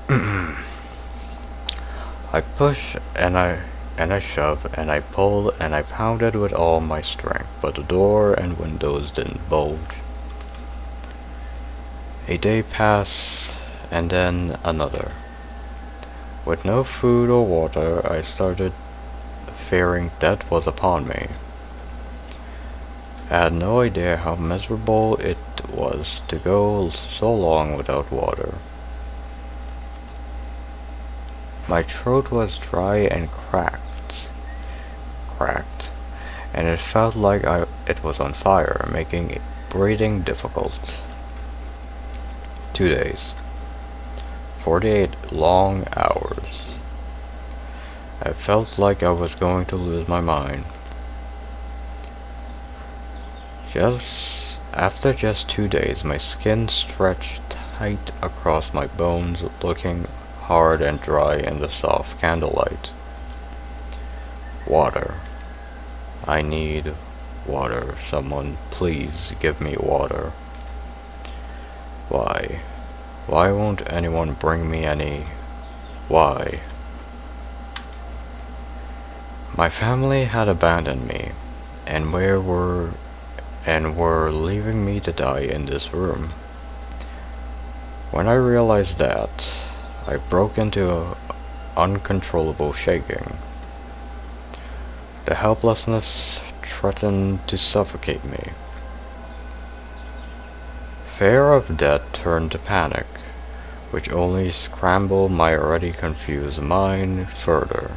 I push and I shove and I pull and I pounded with all my strength, but the door and windows didn't budge. A day passed and then another. With no food or water, I started fearing death was upon me. I had no idea how miserable it was to go so long without water. My throat was dry and cracked, and it felt like it was on fire, making breathing difficult. 2 days. 48 long hours. I felt like I was going to lose my mind. After just 2 days, my skin stretched tight across my bones, looking hard and dry in the soft candlelight. Water. I need water. Someone please give me water. Why? Why won't anyone bring me any? Why? My family had abandoned me, and were leaving me to die in this room. When I realized that, I broke into uncontrollable shaking. The helplessness threatened to suffocate me. Fear of death turned to panic, which only scrambled my already confused mind further.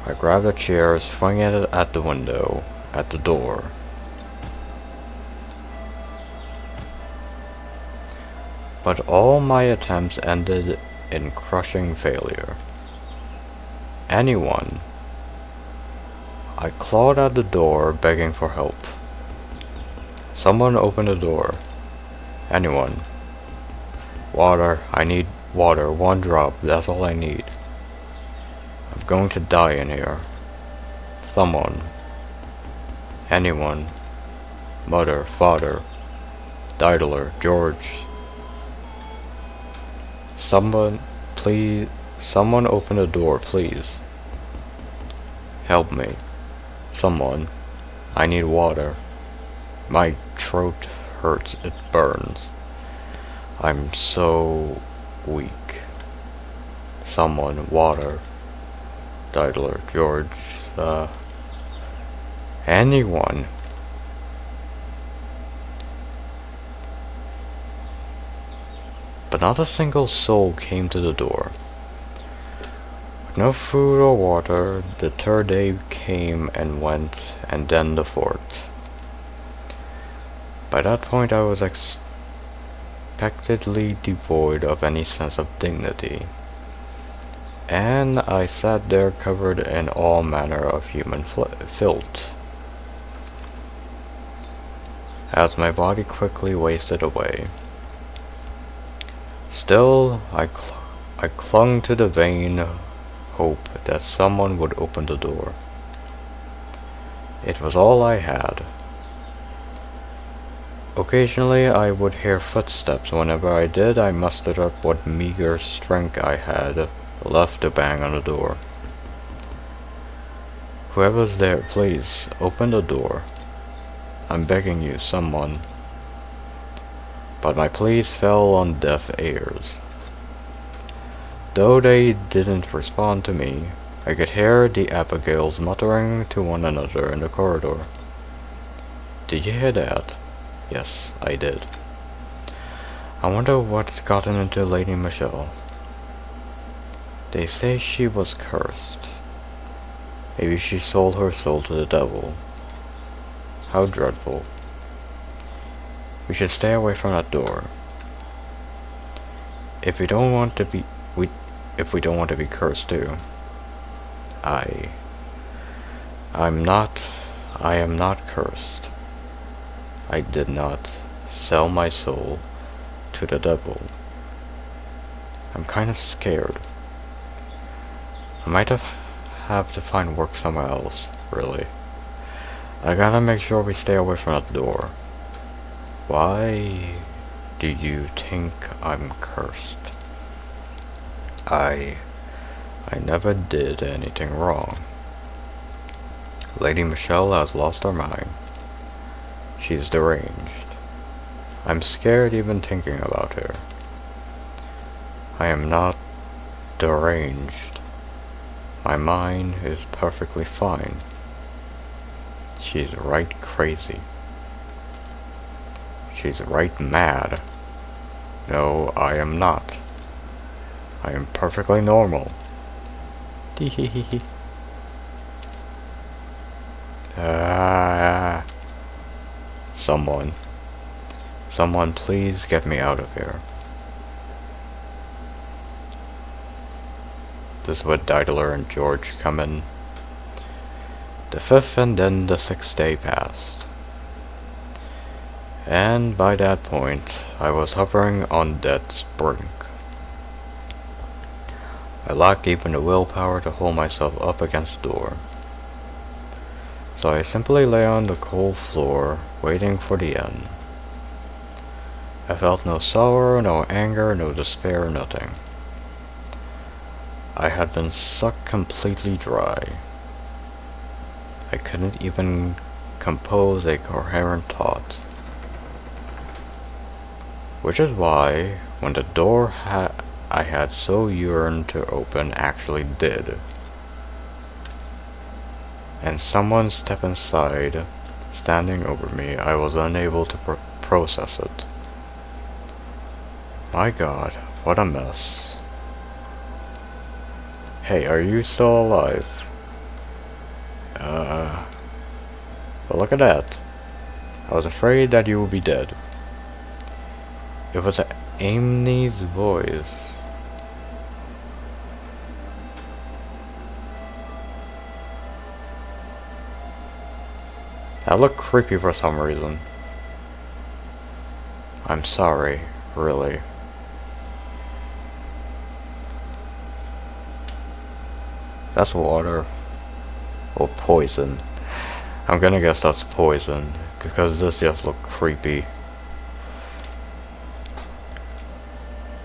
I grabbed a chair, swinging it at the window, at the door. But all my attempts ended in crushing failure. Anyone. I clawed at the door, begging for help. Someone open the door. Anyone. Water. I need water. 1 drop. That's all I need. I'm going to die in here. Someone. Anyone. Mother. Father. Diddler. George. Someone. Please. Someone open the door, please. Help me. Someone. I need water. My throat hurts, it burns. I'm so weak. Someone, water. Diddler, George, anyone. But not a single soul came to the door. With no food or water, the 3rd day came and went, and then the 4th. By that point I was expectedly devoid of any sense of dignity, and I sat there covered in all manner of human filth. As my body quickly wasted away. Still, I clung to the vain hope that someone would open the door. It was all I had. Occasionally I would hear footsteps. Whenever I did, I mustered up what meager strength I had left to bang on the door. Whoever's there, please, open the door. I'm begging you, someone. But my pleas fell on deaf ears. Though they didn't respond to me, I could hear the Abigails muttering to one another in the corridor. Did you hear that? Yes, I did. I wonder what's gotten into Lady Michelle. They say she was cursed. Maybe she sold her soul to the devil. How dreadful. We should stay away from that door. If we don't want to be cursed too. I am not cursed. I did not sell my soul to the devil. I'm kind of scared. I might have to find work somewhere else, really. I gotta make sure we stay away from that door. Why? do you think I'm cursed? I never did anything wrong. Lady Michelle has lost her mind. She's deranged. I'm scared even thinking about her. I am not deranged. My mind is perfectly fine. She's right crazy. She's right mad. No, I am not. I am perfectly normal. Teeheehee. Ah. Someone please get me out of here. This is where Daedalus and George come in. The 5th and then the 6th day passed. And by that point, I was hovering on death's brink. I lacked even the willpower to hold myself up against the door. So I simply lay on the cold floor, waiting for the end. I felt no sorrow, no anger, no despair, nothing. I had been sucked completely dry. I couldn't even compose a coherent thought. Which is why, when the door I had so yearned to open actually did, and someone stepped inside, standing over me, I was unable to process it. My God, what a mess. Hey, are you still alive? Well, look at that. I was afraid that you would be dead. It was Amy's voice. That looked creepy for some reason. I'm sorry, really. That's water. Or poison. I'm gonna guess that's poison, because this just looked creepy.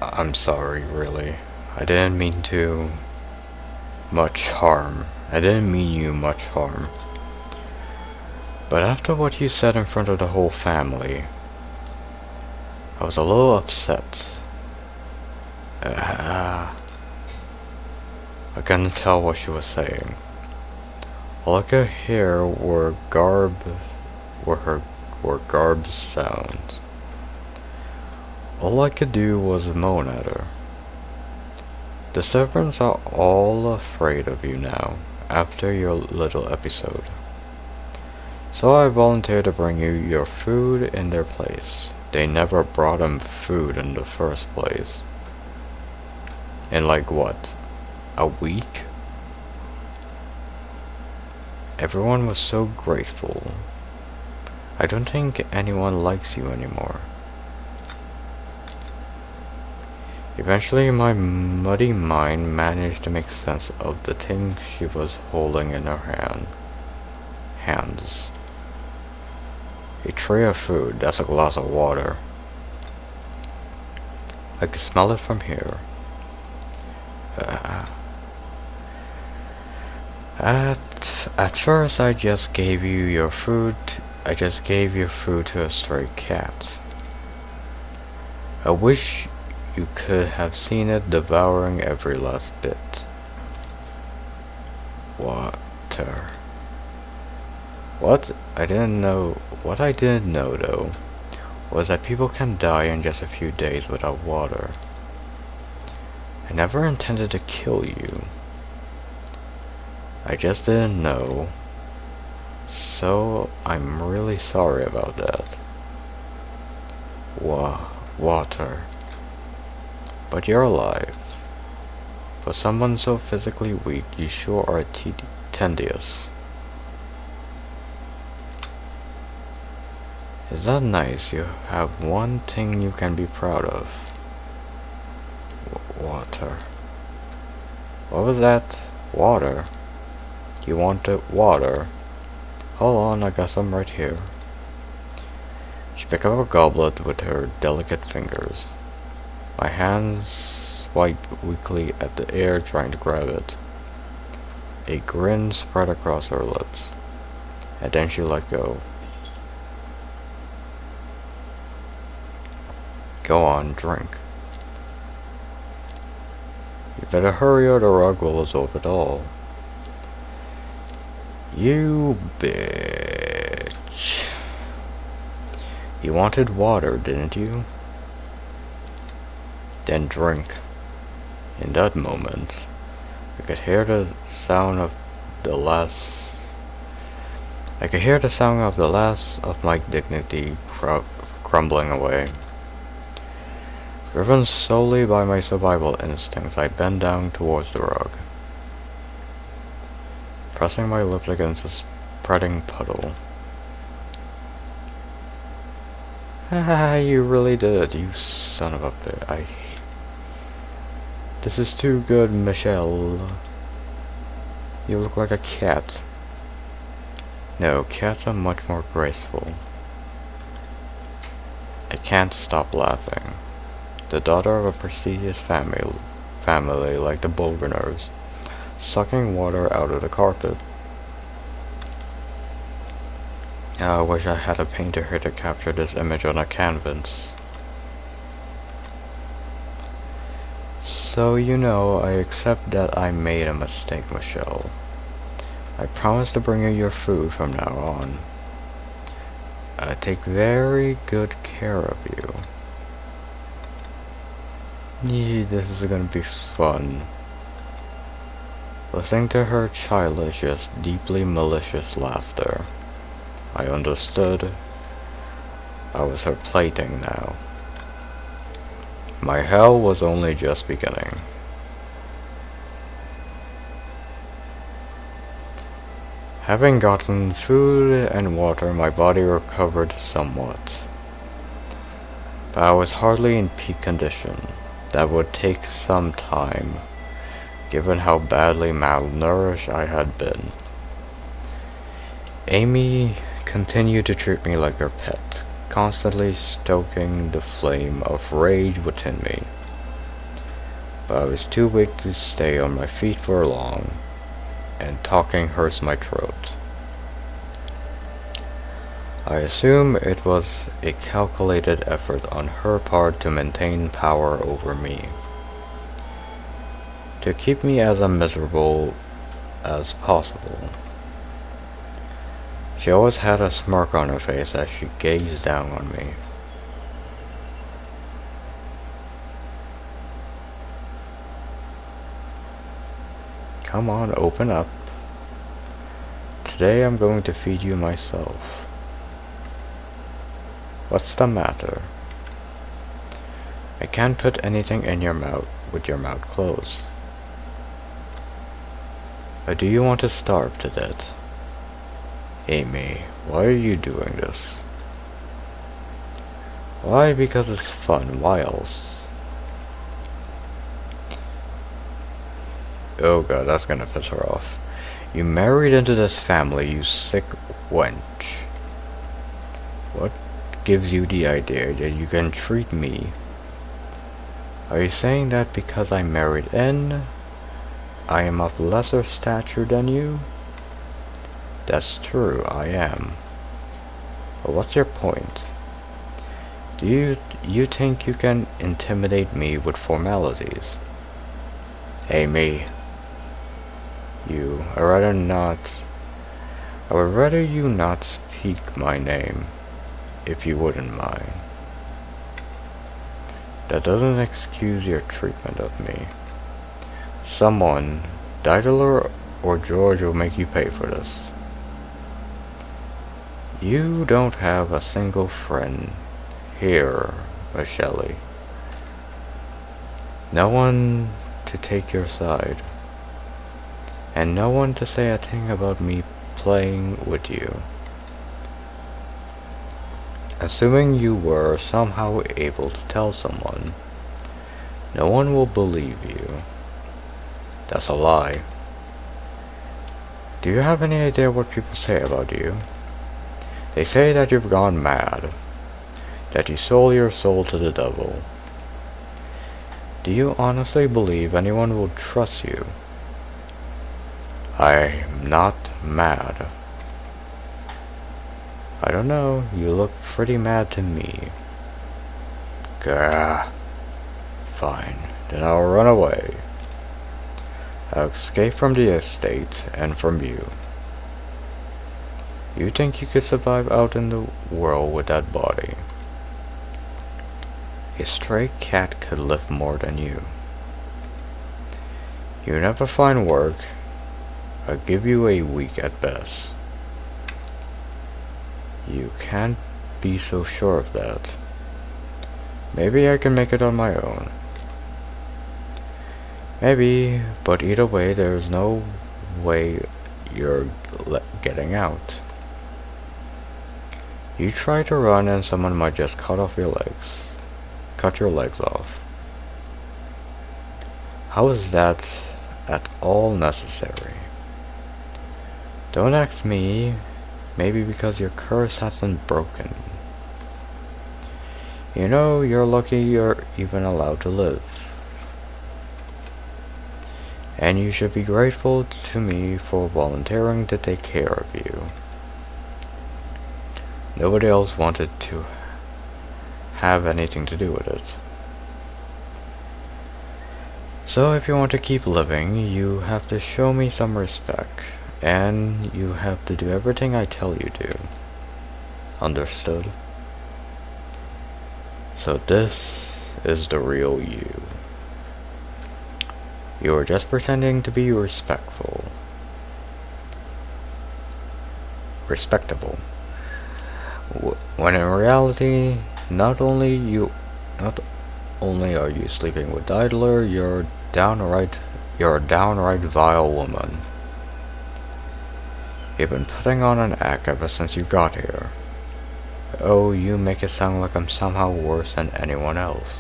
I'm sorry, really. I didn't mean to much harm. I didn't mean you much harm. But after what you said in front of the whole family, I was a little upset. I couldn't tell what she was saying. All I could hear were garbed sounds. All I could do was moan at her. The servants are all afraid of you now, after your little episode. So I volunteered to bring you your food in their place. They never brought him food in the first place. In like what? A week? Everyone was so grateful. I don't think anyone likes you anymore. Eventually my muddy mind managed to make sense of the thing she was holding in her hands. A tray of food, that's a glass of water. I could smell it from here. At first I just gave you your food. I just gave your food to a stray cat. I wish you could have seen it devouring every last bit. Water. What I didn't know though was that people can die in just a few days without water. I never intended to kill you. I just didn't know. So I'm really sorry about that. Water. But you're alive. For someone so physically weak, you sure are tedious. Is that nice? You have one thing you can be proud of. Water. What was that? Water? You wanted water? Hold on, I got some right here. She picked up a goblet with her delicate fingers. My hands swiped weakly at the air trying to grab it. A grin spread across her lips, and then she let go. Go on, drink. You better hurry or the rug will absorb it all. You bitch. You wanted water, didn't you? Then drink. In that moment, I could hear the sound of the last of my dignity crumbling away. Driven solely by my survival instincts, I bent down towards the rug, pressing my lips against the spreading puddle. Haha, you really did, you son of a bitch. This is too good, Michelle. You look like a cat. No, cats are much more graceful. I can't stop laughing. The daughter of a prestigious family like the Bolganers, sucking water out of the carpet. I wish I had a painter here to capture this image on a canvas. So you know, I accept that I made a mistake, Michelle. I promise to bring you your food from now on. I take very good care of you. This is gonna be fun. Listening to her childish, yet deeply malicious laughter, I understood I was her plaything now. My hell was only just beginning. Having gotten food and water, my body recovered somewhat. But I was hardly in peak condition. That would take some time, given how badly malnourished I had been. Amy continued to treat me like her pet, constantly stoking the flame of rage within me. But I was too weak to stay on my feet for long, and talking hurts my throat. I assume it was a calculated effort on her part to maintain power over me, to keep me as miserable as possible. She always had a smirk on her face as she gazed down on me. Come on, open up. Today I'm going to feed you myself. What's the matter? I can't put anything in your mouth with your mouth closed. Or do you want to starve to death? Amy, why are you doing this? Why? Because it's fun. Why else? Oh god, that's gonna piss her off. You married into this family, you sick wench. What gives you the idea that you can treat me? Are you saying that because I married in, I am of lesser stature than you? That's true, I am. But what's your point? Do you think you can intimidate me with formalities? Amy, I would rather you not speak my name, if you wouldn't mind. That doesn't excuse your treatment of me. Someone, Daedalus or George, will make you pay for this. You don't have a single friend here, Michelle. No one to take your side. And no one to say a thing about me playing with you. Assuming you were somehow able to tell someone, no one will believe you. That's a lie. Do you have any idea what people say about you? They say that you've gone mad. that you sold your soul to the devil. Do you honestly believe anyone will trust you? I'm not mad. I don't know, you look pretty mad to me. Gah. Fine, then I'll run away. I'll escape from the estate and from you. You think you could survive out in the world with that body? A stray cat could live more than you. You never find work. I'll give you a week at best. You can't be so sure of that. Maybe I can make it on my own. Maybe, but either way there's no way you're getting out. You try to run and someone might just cut your legs off. How is that at all necessary? Don't ask me. Maybe because your curse hasn't broken. You know, you're lucky you're even allowed to live. And you should be grateful to me for volunteering to take care of you. Nobody else wanted to have anything to do with it. So if you want to keep living, you have to show me some respect. And you have to do everything I tell you to. Understood? So this is the real you. You are just pretending to be respectable. When in reality, not only are you sleeping with Idler, you're a downright vile woman. You've been putting on an act ever since you got here. Oh, you make it sound like I'm somehow worse than anyone else.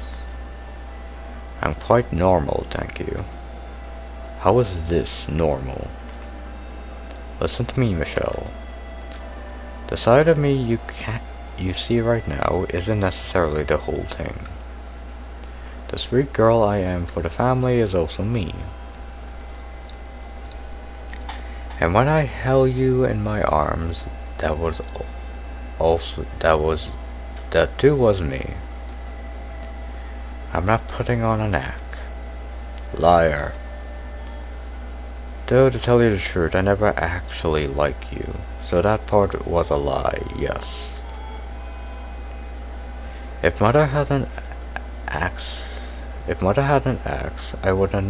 I'm quite normal, thank you. How is this normal? Listen to me, Michelle. The side of me you see right now isn't necessarily the whole thing. The sweet girl I am for the family is also me. And when I held you in my arms, that too was me. I'm not putting on an act. Liar. Though to tell you the truth, I never actually liked you, so that part was a lie, yes. If Mother hadn't asked, I would have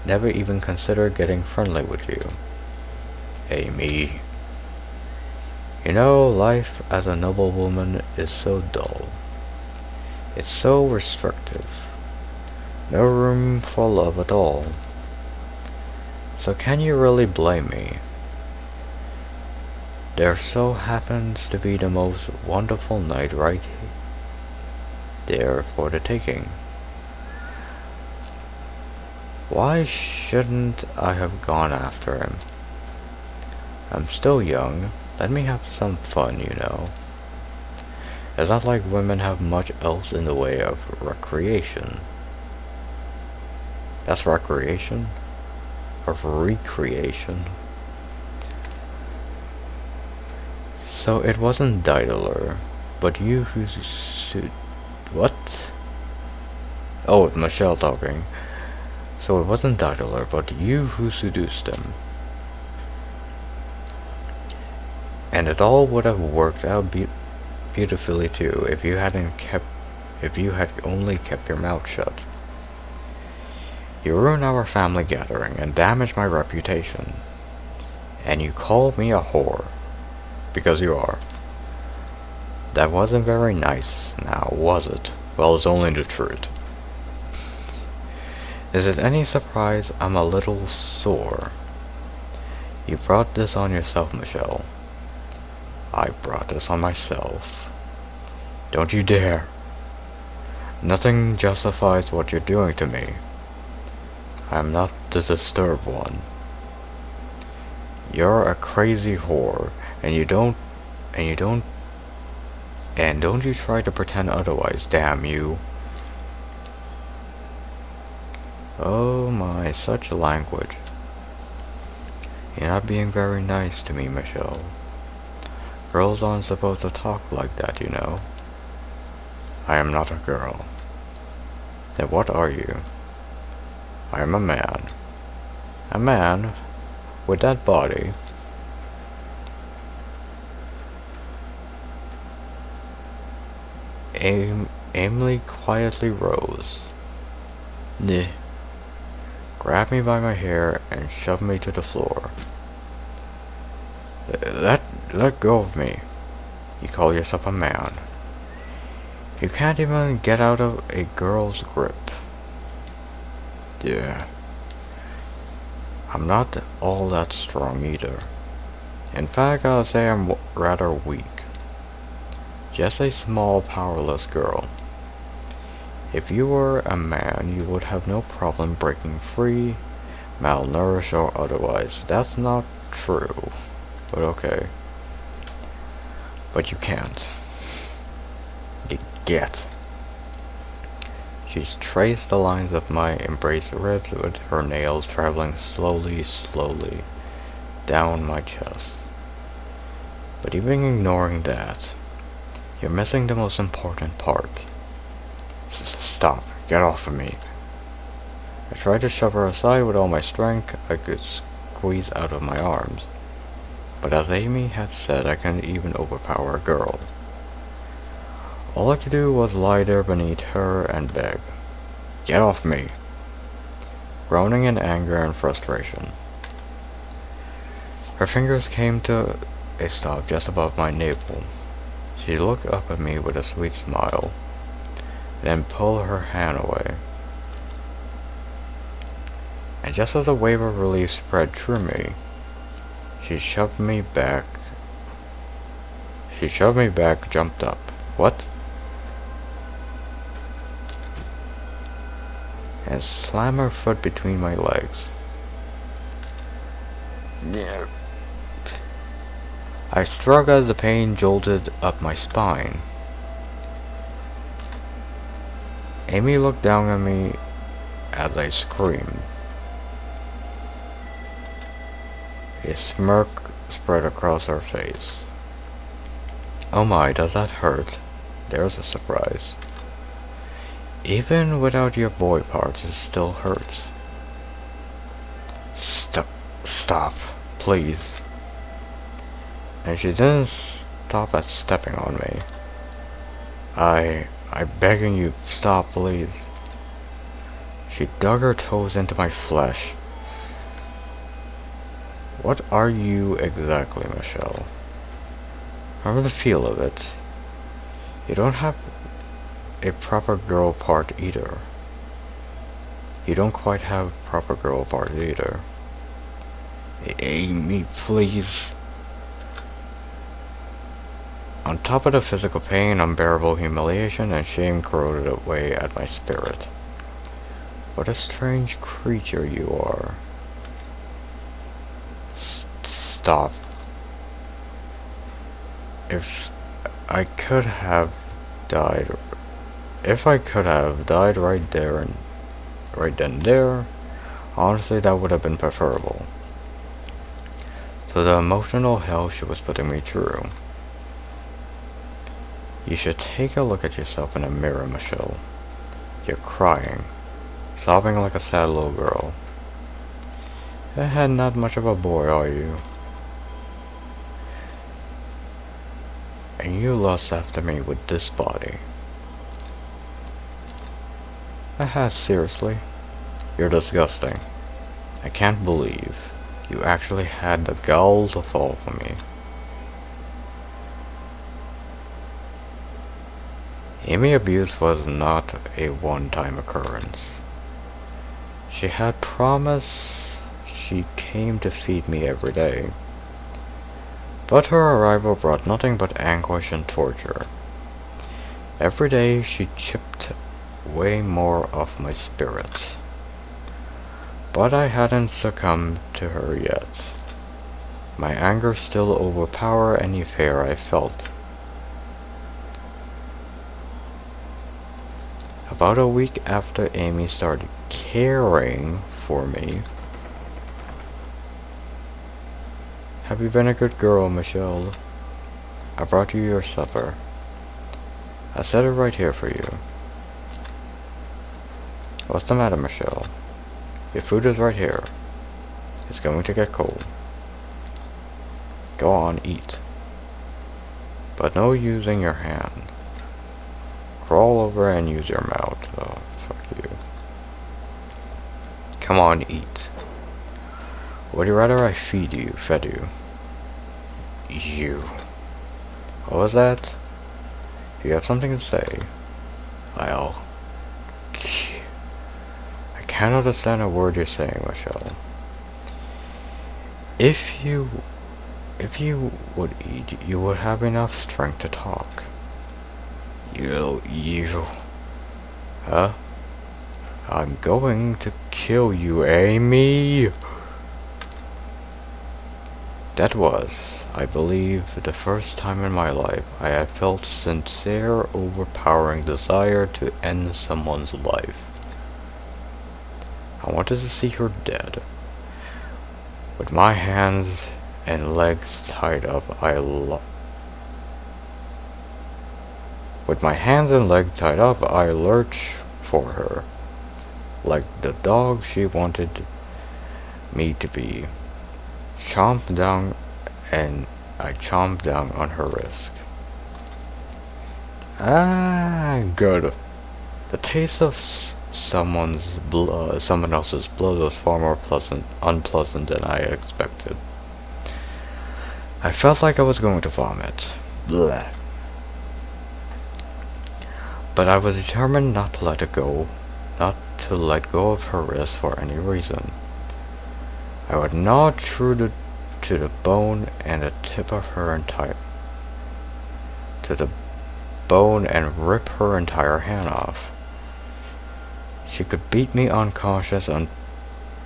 never even considered getting friendly with you. Amy. You know, life as a noblewoman is so dull. It's so restrictive. No room for love at all. So can you really blame me? There so happens to be the most wonderful night right there for the taking. Why shouldn't I have gone after him? I'm still young. Let me have some fun, you know. It's not like women have much else in the way of recreation. That's recreation? Of recreation. So it wasn't Daedalus, but you who what? Oh, Michelle talking. So it wasn't Daedalus, but you who seduced him. And it all would have worked out beautifully too if you had only kept your mouth shut. You ruined our family gathering and damaged my reputation. And you called me a whore. Because you are. That wasn't very nice, now was it? Well, it's only the truth. Is it any surprise I'm a little sore? You brought this on yourself, Michelle. I brought this on myself. Don't you dare. Nothing justifies what you're doing to me. I'm not the disturbed one. You're a crazy whore, and And don't you try to pretend otherwise, damn you. Oh my, such language. You're not being very nice to me, Michelle. Girls aren't supposed to talk like that, you know. I am not a girl. Then what are you? I am a man. A man? With that body? Emily quietly rose. Nah. Grabbed me by my hair and shoved me to the floor. Let go of me. You call yourself a man. You can't even get out of a girl's grip. Yeah. I'm not all that strong either. In fact, I'll say I'm rather weak. Just a small, powerless girl. If you were a man, you would have no problem breaking free, malnourished or otherwise. That's not true, but okay. But you can't. You get. She's traced the lines of my embraced ribs with her nails traveling slowly down my chest. But even ignoring that, you're missing the most important part. Stop. Get off of me. I tried to shove her aside with all my strength I could squeeze out of my arms. But as Amy had said, I couldn't even overpower a girl. All I could do was lie there beneath her and beg. Get off me. Groaning in anger and frustration. Her fingers came to a stop just above my navel. She looked up at me with a sweet smile, then pulled her hand away. And just as a wave of relief spread through me, she shoved me back, jumped up. What? And slammed her foot between my legs. I struck as the pain jolted up my spine. Amy looked down at me as I screamed. A smirk spread across her face. Oh my, does that hurt? There's a surprise. Even without your boy parts, it still hurts. Stop, please. And she didn't stop at stepping on me. I'm begging you, stop, please. She dug her toes into my flesh. What are you exactly, Michelle? Remember the feel of it. You don't have a proper girl part either. You don't quite have proper girl part either. Amy, please. On top of the physical pain, unbearable humiliation and shame corroded away at my spirit. What a strange creature you are. Stop. If I could have died right there and right then and there, honestly that would have been preferable to the emotional hell she was putting me through. You should take a look at yourself in a mirror, Michelle. You're crying, sobbing like a sad little girl. You had not much of a boy, are you? And you lust after me with this body. Seriously? You're disgusting. I can't believe you actually had the gall to fall for me. Amy abuse was not a one-time occurrence. She had promised she came to feed me every day. But her arrival brought nothing but anguish and torture. Every day she chipped way more of my spirit. But I hadn't succumbed to her yet. My anger still overpowered any fear I felt. About a week after Amy started caring for me. Have you been a good girl, Michelle? I brought you your supper. I set it right here for you. What's the matter, Michelle? Your food is right here. It's going to get cold. Go on, eat. But no using your hand. Crawl over and use your mouth. Oh, fuck you. Come on, eat. Would you rather I fed you? You. What was that? Do you have something to say? I can't understand a word you're saying, Michelle. If you would eat, you would have enough strength to talk. You. Huh? I'm going to kill you, Amy! That was, I believe, the first time in my life I had felt sincere, overpowering desire to end someone's life. I wanted to see her dead. With my hands and legs tied up, I lurched for her, like the dog she wanted me to be. I chomped down on her wrist. Ah, good. The taste of someone else's blood was far more unpleasant than I had expected. I felt like I was going to vomit. Blech. But I was determined not to let go of her wrist for any reason. I would gnaw through to the bone and the tip of her and rip her entire hand off. She could beat me unconscious and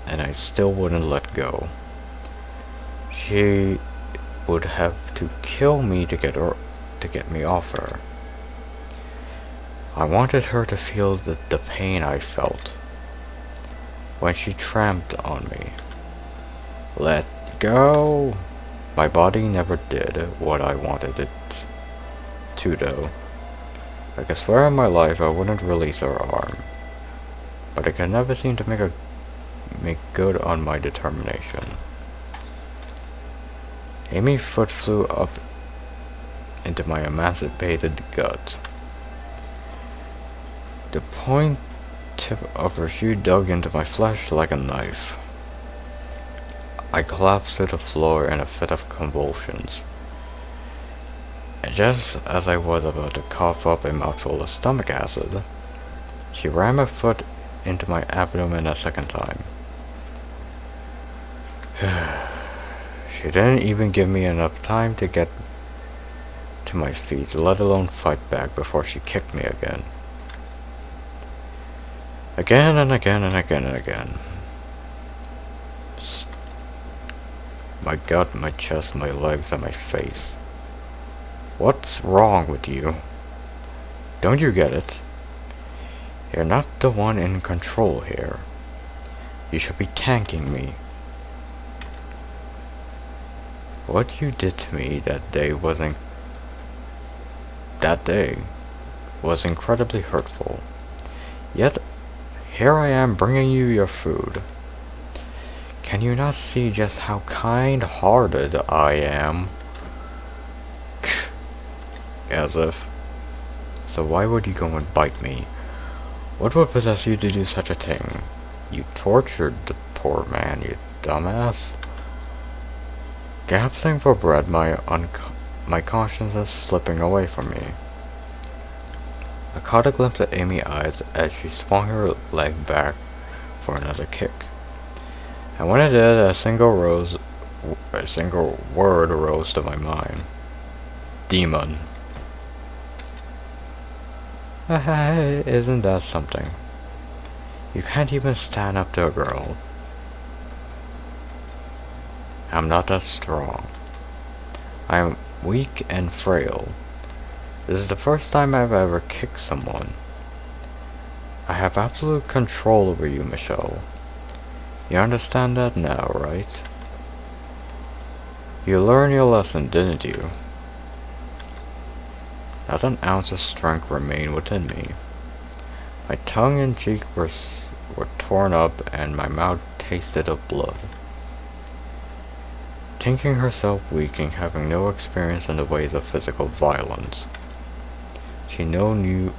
I still wouldn't let go. She would have to kill me to get me off her. I wanted her to feel the pain I felt when she tramped on me. Let go! My body never did what I wanted it to, though. I could swear in my life I wouldn't release her arm, but I could never seem to make good on my determination. Amy's foot flew up into my emancipated gut. The point tip of her shoe dug into my flesh like a knife. I collapsed to the floor in a fit of convulsions. And just as I was about to cough up a mouthful of stomach acid, she ran her foot into my abdomen a second time. She didn't even give me enough time to get to my feet, let alone fight back, before she kicked me again. Again and again and again and again. My gut, my chest, my legs, and my face. What's wrong with you? Don't you get it? You're not the one in control here. You should be tanking me. What you did to me that day was incredibly hurtful. Yet, here I am bringing you your food. Can you not see just how kind-hearted I am? As if. So why would you go and bite me? What would possess you to do such a thing? You tortured the poor man, you dumbass. Gasping for breath, my conscience is slipping away from me. I caught a glimpse of Amy's eyes as she swung her leg back for another kick. And when it did, a single word arose to my mind. Demon. Isn't that something? You can't even stand up to a girl. I'm not that strong. I am weak and frail. This is the first time I've ever kicked someone. I have absolute control over you, Michelle. You understand that now, right? You learned your lesson, didn't you? Not an ounce of strength remained within me. My tongue and cheek were torn up, and my mouth tasted of blood. Thinking herself weak and having no experience in the ways of physical violence, she knew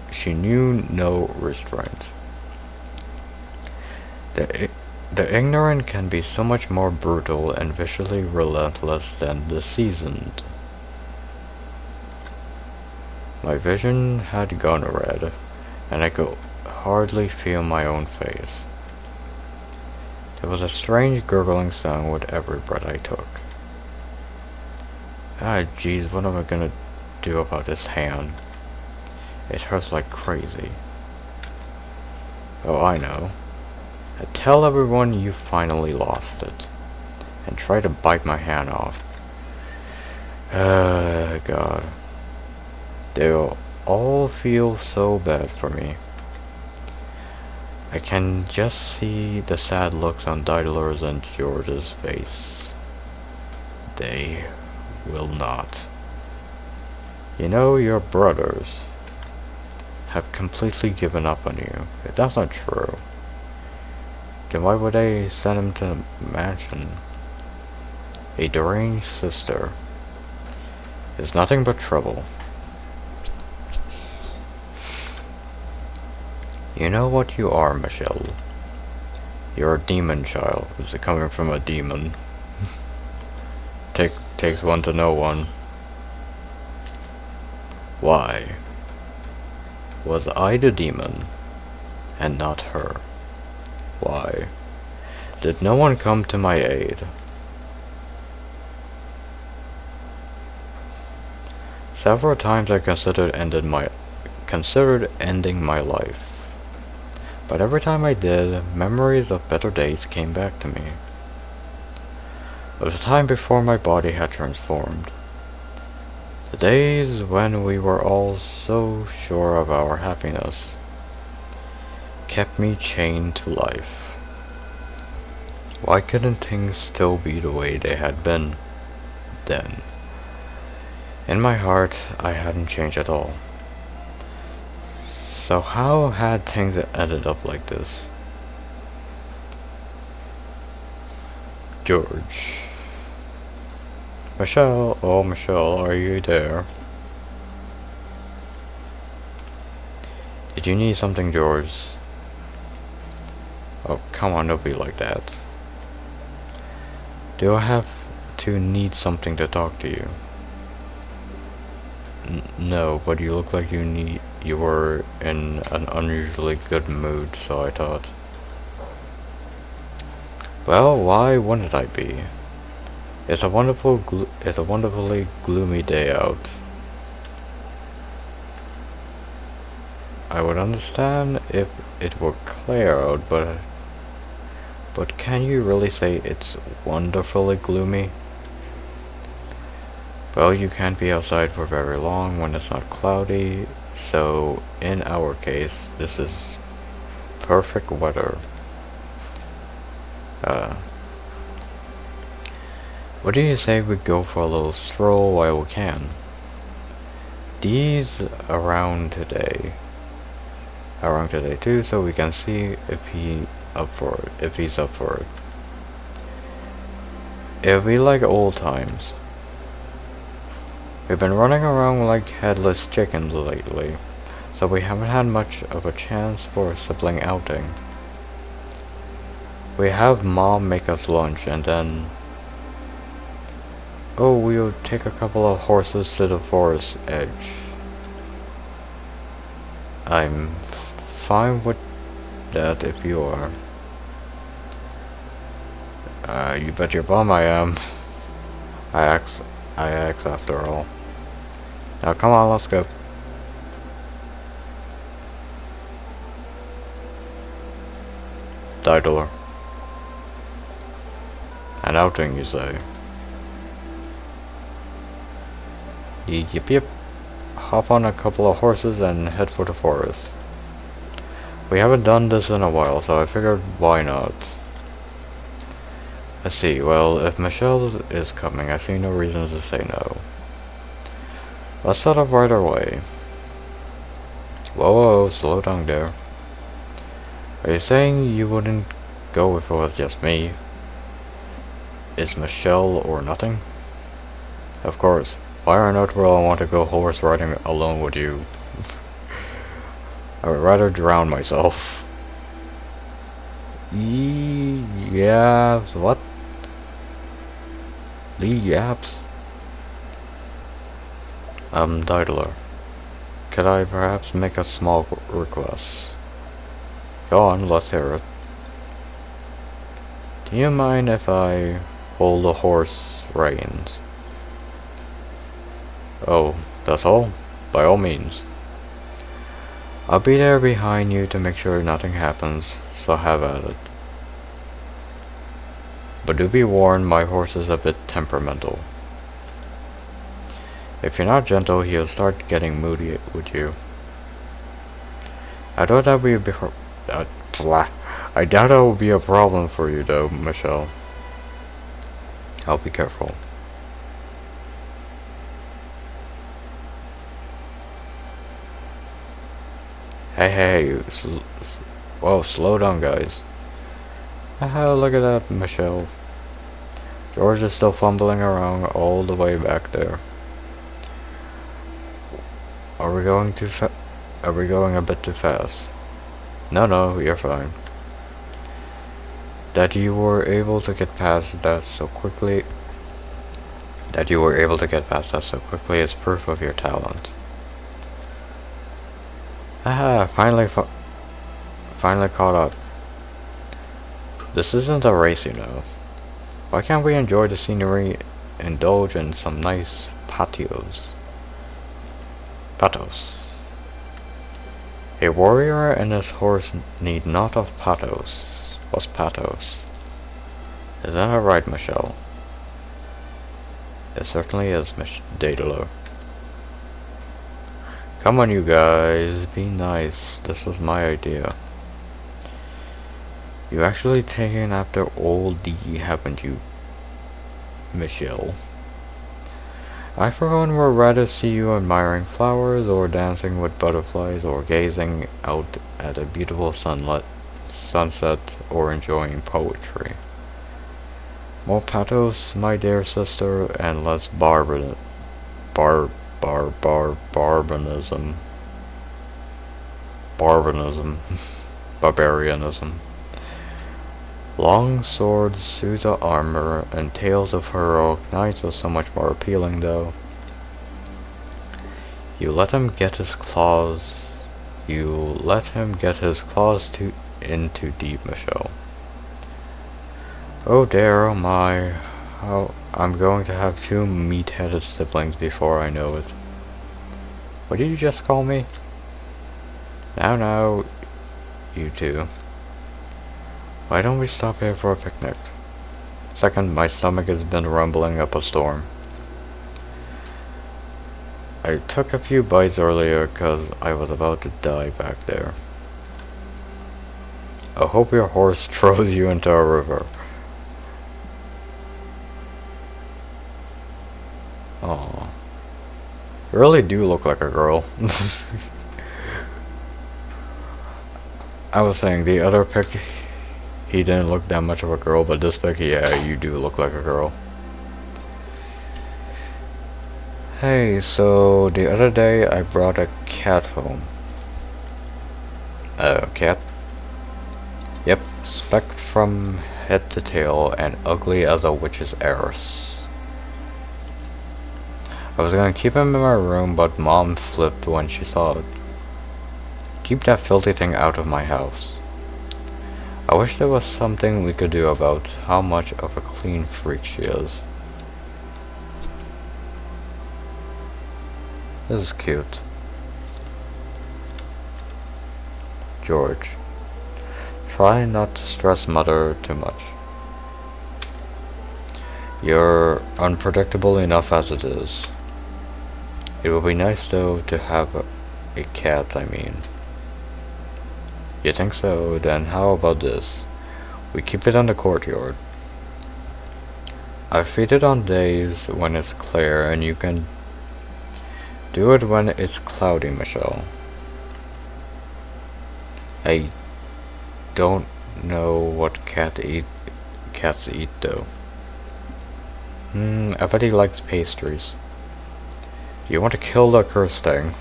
no restraint. The ignorant can be so much more brutal and viciously relentless than the seasoned. My vision had gone red, and I could hardly feel my own face. There was a strange gurgling sound with every breath I took. Ah, jeez, what am I gonna do about this hand? It hurts like crazy. Oh, I know. I tell everyone you finally lost it, and try to bite my hand off. God. They'll all feel so bad for me. I can just see the sad looks on Daedalur's and George's face. They will not. You know, your brothers have completely given up on you. If that's not true, then why would they send him to the mansion? A deranged sister is nothing but trouble. You know what you are, Michelle. You're a demon child, who's coming from a demon. Takes one to know one. Why was I the demon, and not her? Why did no one come to my aid? Several times I considered ending my life, but every time I did, memories of better days came back to me. Of the time before my body had transformed. The days when we were all so sure of our happiness kept me chained to life. Why couldn't things still be the way they had been then? In my heart, I hadn't changed at all. So how had things ended up like this? George. Michelle, oh Michelle, are you there? Did you need something, George? Oh, come on, don't be like that. Do I have to need something to talk to you? No, but you look like you were in an unusually good mood, so I thought. Well, why wouldn't I be? It's a wonderfully gloomy day out. I would understand if it were clear out, but can you really say it's wonderfully gloomy? Well, you can't be outside for very long when it's not cloudy, so in our case, this is perfect weather. What do you say we go for a little stroll while we can? Dee's around today too, so we can see if he's up for it. It'll be like old times. We've been running around like headless chickens lately, so we haven't had much of a chance for a sibling outing. We have Mom make us lunch, and then we'll take a couple of horses to the forest edge. I'm fine with that if you are. You bet your bum I am. I ask after all. Now come on, let's go. Daedalur. An outing, you say? Yep. Hop on a couple of horses and head for the forest. We haven't done this in a while, so I figured why not. Let's see, well, if Michelle is coming, I see no reason to say no. Let's set up right away. Whoa, whoa, slow down there. Are you saying you wouldn't go if it was just me? Is Michelle or nothing? Of course. Why on earth would I want to go horse riding alone with you? I would rather drown myself. Yaps, what? Lee Yaps? Didler. Could I perhaps make a small request? Go on, let's hear it. Do you mind if I hold the horse reins? Oh, that's all? By all means. I'll be there behind you to make sure nothing happens, so have at it. But do be warned, my horse is a bit temperamental. If you're not gentle, he'll start getting moody with you. I doubt that would be I doubt that will be a problem for you though, Michelle. I'll be careful. Hey, whoa, slow down, guys. Look at that, Michelle. George is still fumbling around all the way back there. Are we going Are we going a bit too fast? No, you're fine. That you were able to get past that so quickly. Is proof of your talent. Finally caught up. This isn't a race, you know. Why can't we enjoy the scenery, indulge in some nice patios? Patos. A warrior and his horse need not of patos. What's patos? Is that right, Michelle? It certainly is, Miss Daedalus. Come on, you guys, be nice. This was my idea. You actually taken after old D, haven't you, Michelle? I for one would rather see you admiring flowers, or dancing with butterflies, or gazing out at a beautiful sunset, or enjoying poetry. More pathos, my dear sister, and less barbarism. Barbarianism. Long swords, suits of armor, and tales of heroic knights are so much more appealing, though. You let him get his claws in too deep, Michelle. Oh dear, oh my. I'm going to have two meat-headed siblings before I know it. What did you just call me? Now, you two. Why don't we stop here for a picnic? Second, my stomach has been rumbling up a storm. I took a few bites earlier because I was about to die back there. I hope your horse throws you into a river. Aw. You really do look like a girl. I was saying, the other pic, he didn't look that much of a girl, but this pic, yeah, you do look like a girl. Hey, so the other day I brought a cat home. A cat? Yep, specked from head to tail and ugly as a witch's heiress. I was gonna keep him in my room, but Mom flipped when she saw it. Keep that filthy thing out of my house. I wish there was something we could do about how much of a clean freak she is. This is cute. George. Try not to stress Mother too much. You're unpredictable enough as it is. It would be nice though to have a cat, I mean. You think so? Then how about this? We keep it in the courtyard. I feed it on days when it's clear, and you can do it when it's cloudy, Michelle. I don't know what cats eat though. I bet he likes pastries. You want to kill the cursed thing?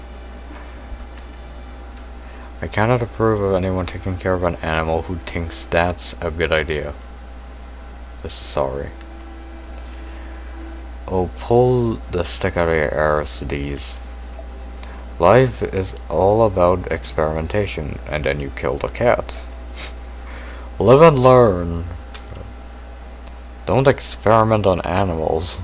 I cannot approve of anyone taking care of an animal who thinks that's a good idea. Sorry. Oh, pull the stick out of your arse, these. Life is all about experimentation, and then you kill the cat. Live and learn. Don't experiment on animals.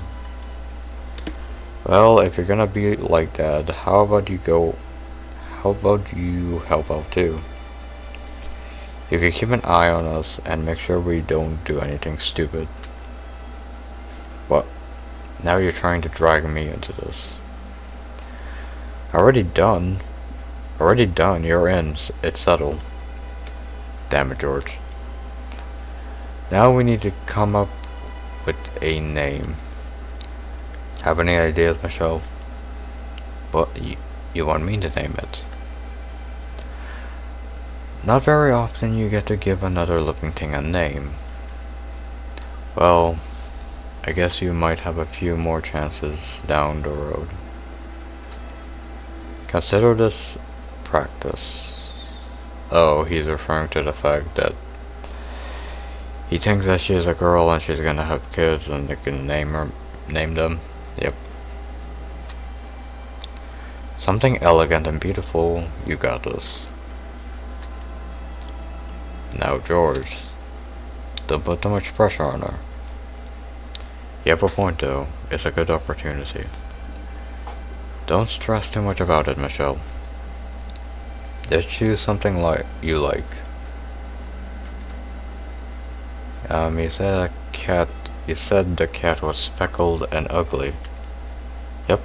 Well, if you're gonna be like that, how about you help out too? You can keep an eye on us and make sure we don't do anything stupid. What? Now you're trying to drag me into this. Already done. You're in. It's settled. Damn it, George. Now we need to come up with a name. Have any ideas, Michelle? But you want me to name it? Not very often you get to give another living thing a name. Well, I guess you might have a few more chances down the road. Consider this practice. Oh, he's referring to the fact that he thinks that she's a girl and she's gonna have kids and they can name them. Yep. Something elegant and beautiful. You got this. Now, George, don't put too much pressure on her. You have a point though. It's a good opportunity. Don't stress too much about it, Michelle. Just choose something you like. You said the cat was speckled and ugly. Yep.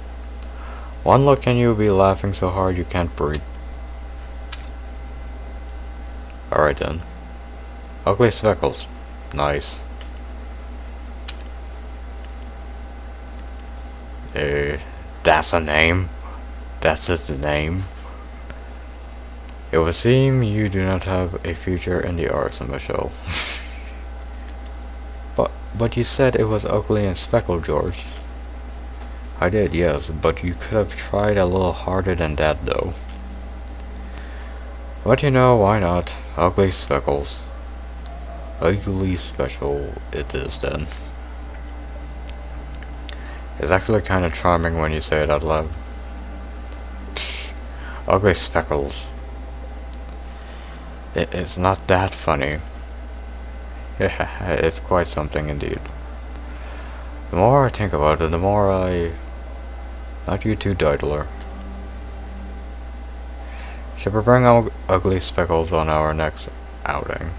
One look and you'll be laughing so hard you can't breathe. Alright then. Ugly speckles. Nice. That's a name. That's its name. It would seem you do not have a future in the arts, Michelle. But you said it was ugly and speckled, George. I did, yes, but you could have tried a little harder than that, though. But you know, why not? Ugly speckles. Ugly special it is, then. It's actually kind of charming when you say it out loud. Psh, ugly speckles. It's not that funny. Yeah, it's quite something indeed. The more I think about it, the more I... Not you too, Didler. Should we bring ugly speckles on our next outing?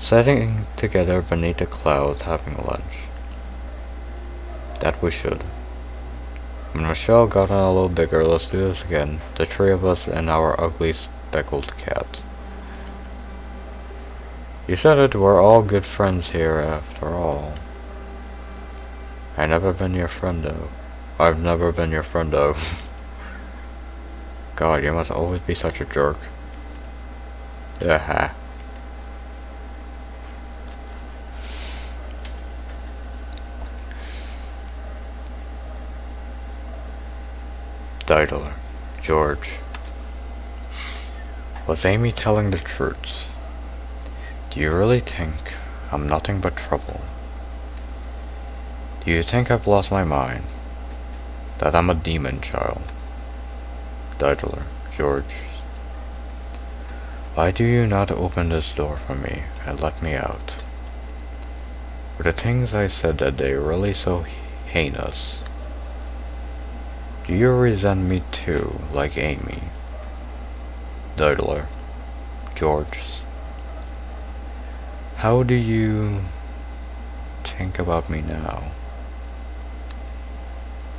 Sitting together beneath the clouds having lunch. That we should. When Michelle got a little bigger, let's do this again. The three of us and our ugly speckled cat. You said it, we're all good friends here after all. I've never been your friend though. God, you must always be such a jerk. Yeah. Didler. George. Was Amy telling the truth? Do you really think I'm nothing but trouble? Do you think I've lost my mind? That I'm a demon child? Didler. George. Why do you not open this door for me and let me out? Were the things I said that day really so heinous? Do you resent me too, like Amy? Didler. George. How do you think about me now?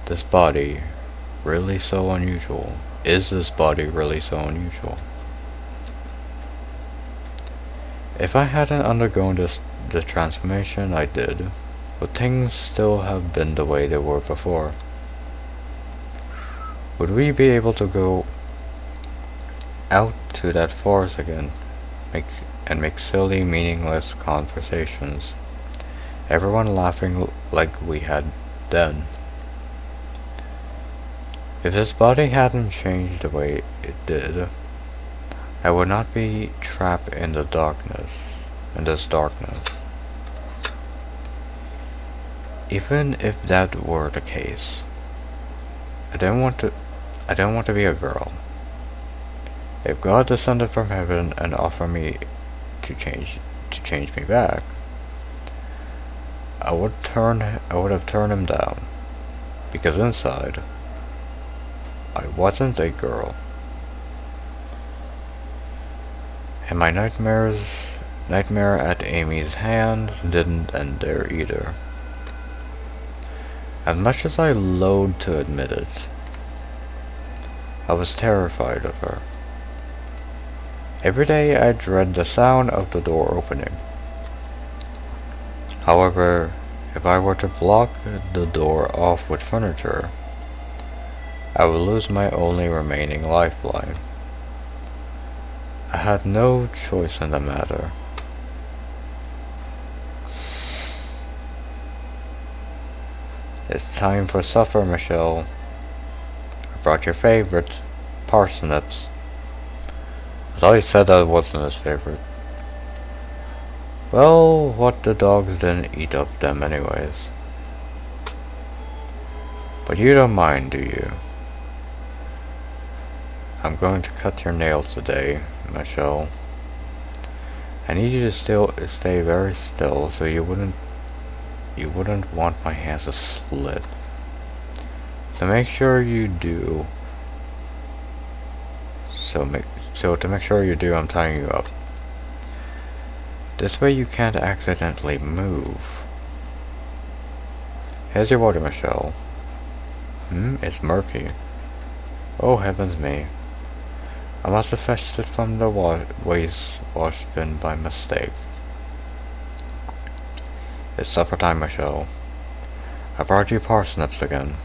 This body, really so unusual? Is this body really so unusual? If I hadn't undergone the transformation I did, would things still have been the way they were before? Would we be able to go out to that forest again, make silly, meaningless conversations, everyone laughing like we had then? If his body hadn't changed the way it did, I would not be trapped in the darkness, in this darkness. Even if that were the case, I don't want to be a girl. If God descended from heaven and offered me to change me back, I would have turned him down, because inside, I wasn't a girl. And my nightmare at Amy's hands didn't end there either. As much as I loathed to admit it, I was terrified of her. Every day I dread the sound of the door opening. However, if I were to block the door off with furniture, I would lose my only remaining lifeline. I had no choice in the matter. It's time for supper, Michelle. I brought your favorite, parsnips. I thought he said that wasn't his favorite. Well, what the dogs didn't eat of them anyways. But you don't mind, do you? I'm going to cut your nails today, Michelle. I need you to stay very still so you wouldn't want my hands to slip. So make sure you do. So to make sure you do, I'm tying you up. This way you can't accidentally move. Here's your water, Michelle. It's murky. Oh, heavens me. I must have fetched it from the wash bin by mistake. It's supper time, Michelle. I brought you parsnips again.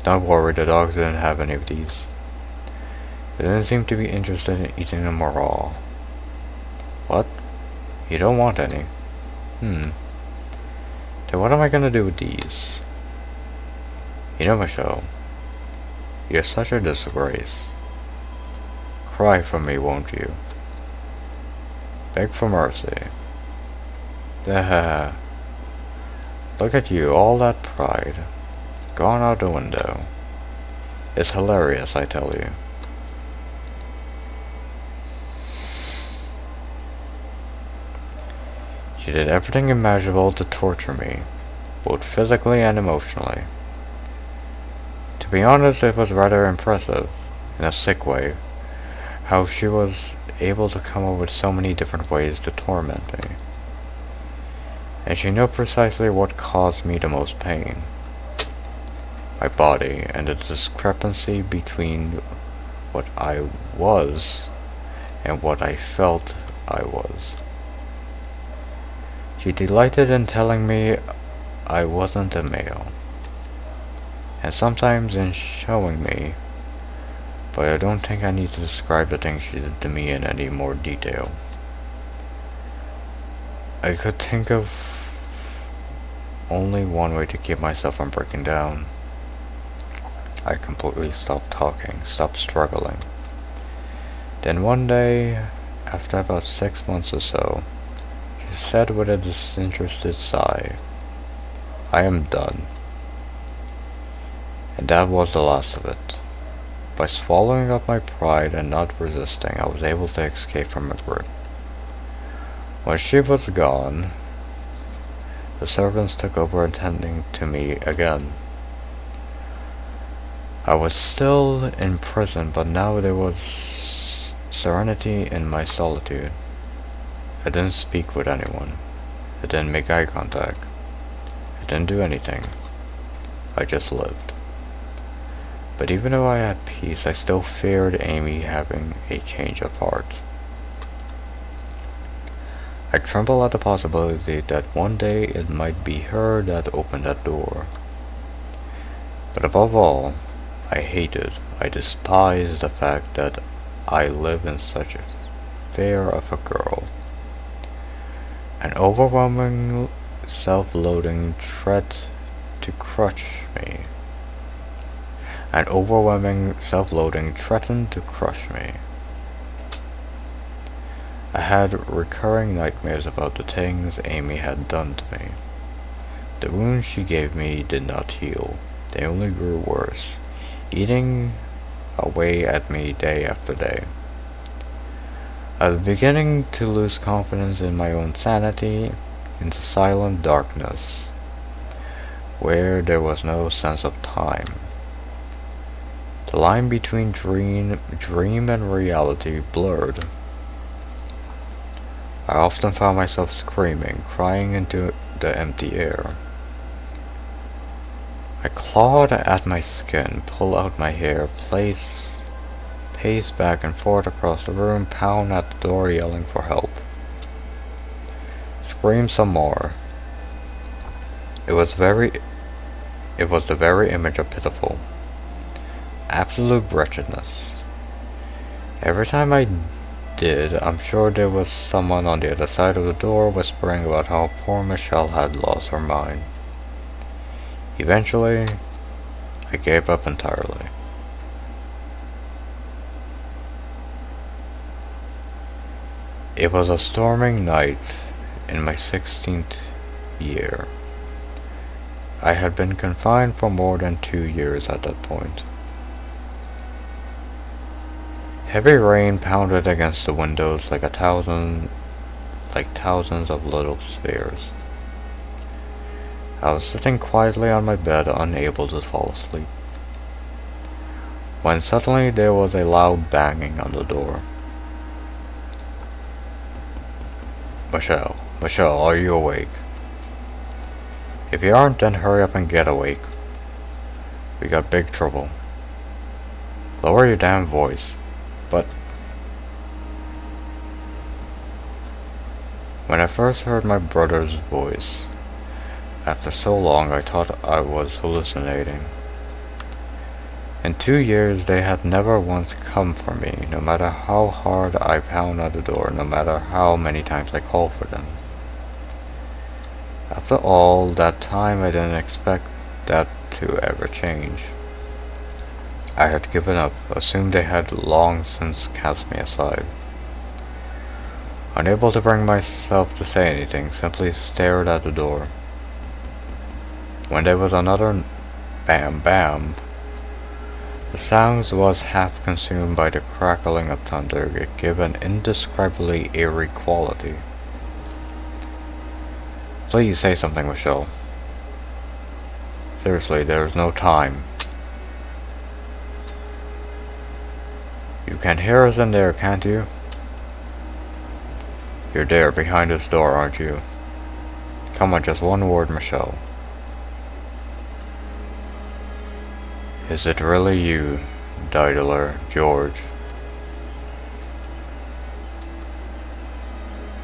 Don't worry, the dogs didn't have any of these. They didn't seem to be interested in eating them raw. What? You don't want any? Then what am I gonna do with these? You know, Michelle, you're such a disgrace. Cry for me, won't you? Beg for mercy. Look at you, all that pride. Gone out the window. It's hilarious, I tell you. She did everything imaginable to torture me, both physically and emotionally. To be honest, it was rather impressive, in a sick way, how she was able to come up with so many different ways to torment me. And she knew precisely what caused me the most pain. My body, and the discrepancy between what I was and what I felt I was. She delighted in telling me I wasn't a male, and sometimes in showing me, but I don't think I need to describe the things she did to me in any more detail. I could think of only one way to keep myself from breaking down. I completely stopped talking, stopped struggling. Then one day, after about 6 months or so, she said with a disinterested sigh, I am done. And that was the last of it. By swallowing up my pride and not resisting, I was able to escape from her grip. When she was gone, the servants took over attending to me again. I was still in prison, but now there was serenity in my solitude. I didn't speak with anyone. I didn't make eye contact. I didn't do anything. I just lived. But even though I had peace, I still feared Amy having a change of heart. I tremble at the possibility that one day it might be her that opened that door. But above all, I despise the fact that I live in such a fair of a girl. An overwhelming self-loathing threat to crush me. An overwhelming self-loathing threatened to crush me. I had recurring nightmares about the things Amy had done to me. The wounds she gave me did not heal. They only grew worse, eating away at me day after day. I was beginning to lose confidence in my own sanity, in the silent darkness, where there was no sense of time. The line between dream and reality blurred. I often found myself screaming, crying into the empty air. I clawed at my skin, pulled out my hair, paced back and forth across the room, pound at the door yelling for help. Scream some more. It was the very image of pitiful, absolute wretchedness. Every time I did, I'm sure there was someone on the other side of the door whispering about how poor Michelle had lost her mind. Eventually, I gave up entirely. It was a storming night in my 16th year. I had been confined for more than 2 years at that point. Heavy rain pounded against the windows like thousands of little spheres. I was sitting quietly on my bed, unable to fall asleep, when suddenly there was a loud banging on the door. Michelle, are you awake? If you aren't, then hurry up and get awake. We got big trouble. Lower your damn voice. But when I first heard my brother's voice, after so long, I thought I was hallucinating. In 2 years, they had never once come for me, no matter how hard I pounded at the door, no matter how many times I called for them. After all that time, I didn't expect that to ever change. I had given up, assumed they had long since cast me aside. Unable to bring myself to say anything, simply stared at the door. When there was another bam bam, the sound was half consumed by the crackling of thunder. It gave an indescribably eerie quality. Please say something, Michelle. Seriously, there's no time. You can hear us in there, can't you? You're there, behind this door, aren't you? Come on, just one word, Michelle. Is it really you, Diddler, George?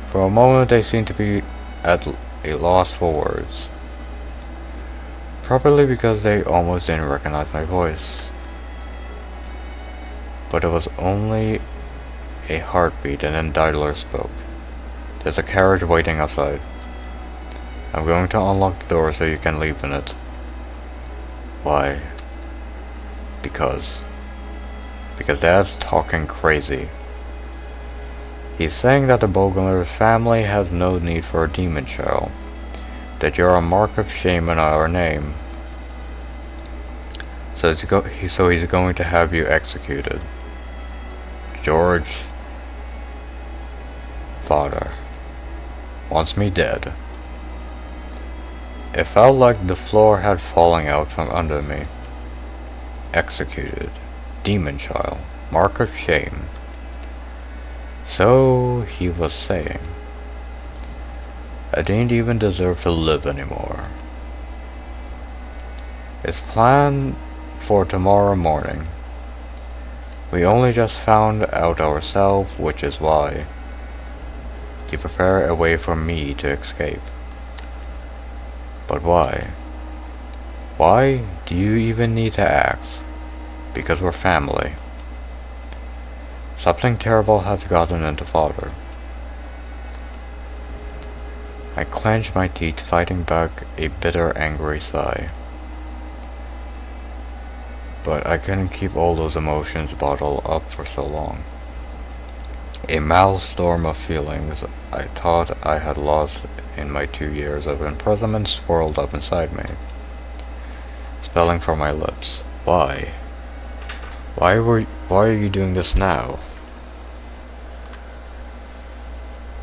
For a moment they seemed to be at a loss for words. Probably because they almost didn't recognize my voice. But it was only a heartbeat, and then Diddler spoke. There's a carriage waiting outside. I'm going to unlock the door so you can leave in it. Why? Because Dad's talking crazy. He's saying that the Bogler family has no need for a demon child. That you're a mark of shame in our name. So he's going to have you executed. George, father, wants me dead. It felt like the floor had fallen out from under me. Executed. Demon child. Mark of shame. So he was saying. I didn't even deserve to live anymore. It's planned for tomorrow morning. We only just found out ourselves, which is why. You prefer a way for me to escape. But why? Why do you even need to ask? Because we're family. Something terrible has gotten into Father. I clenched my teeth, fighting back a bitter, angry sigh. But I couldn't keep all those emotions bottled up for so long. A maelstrom of feelings I thought I had lost in my 2 years of imprisonment swirled up inside me, spelling from my lips. Why? Why are you doing this now?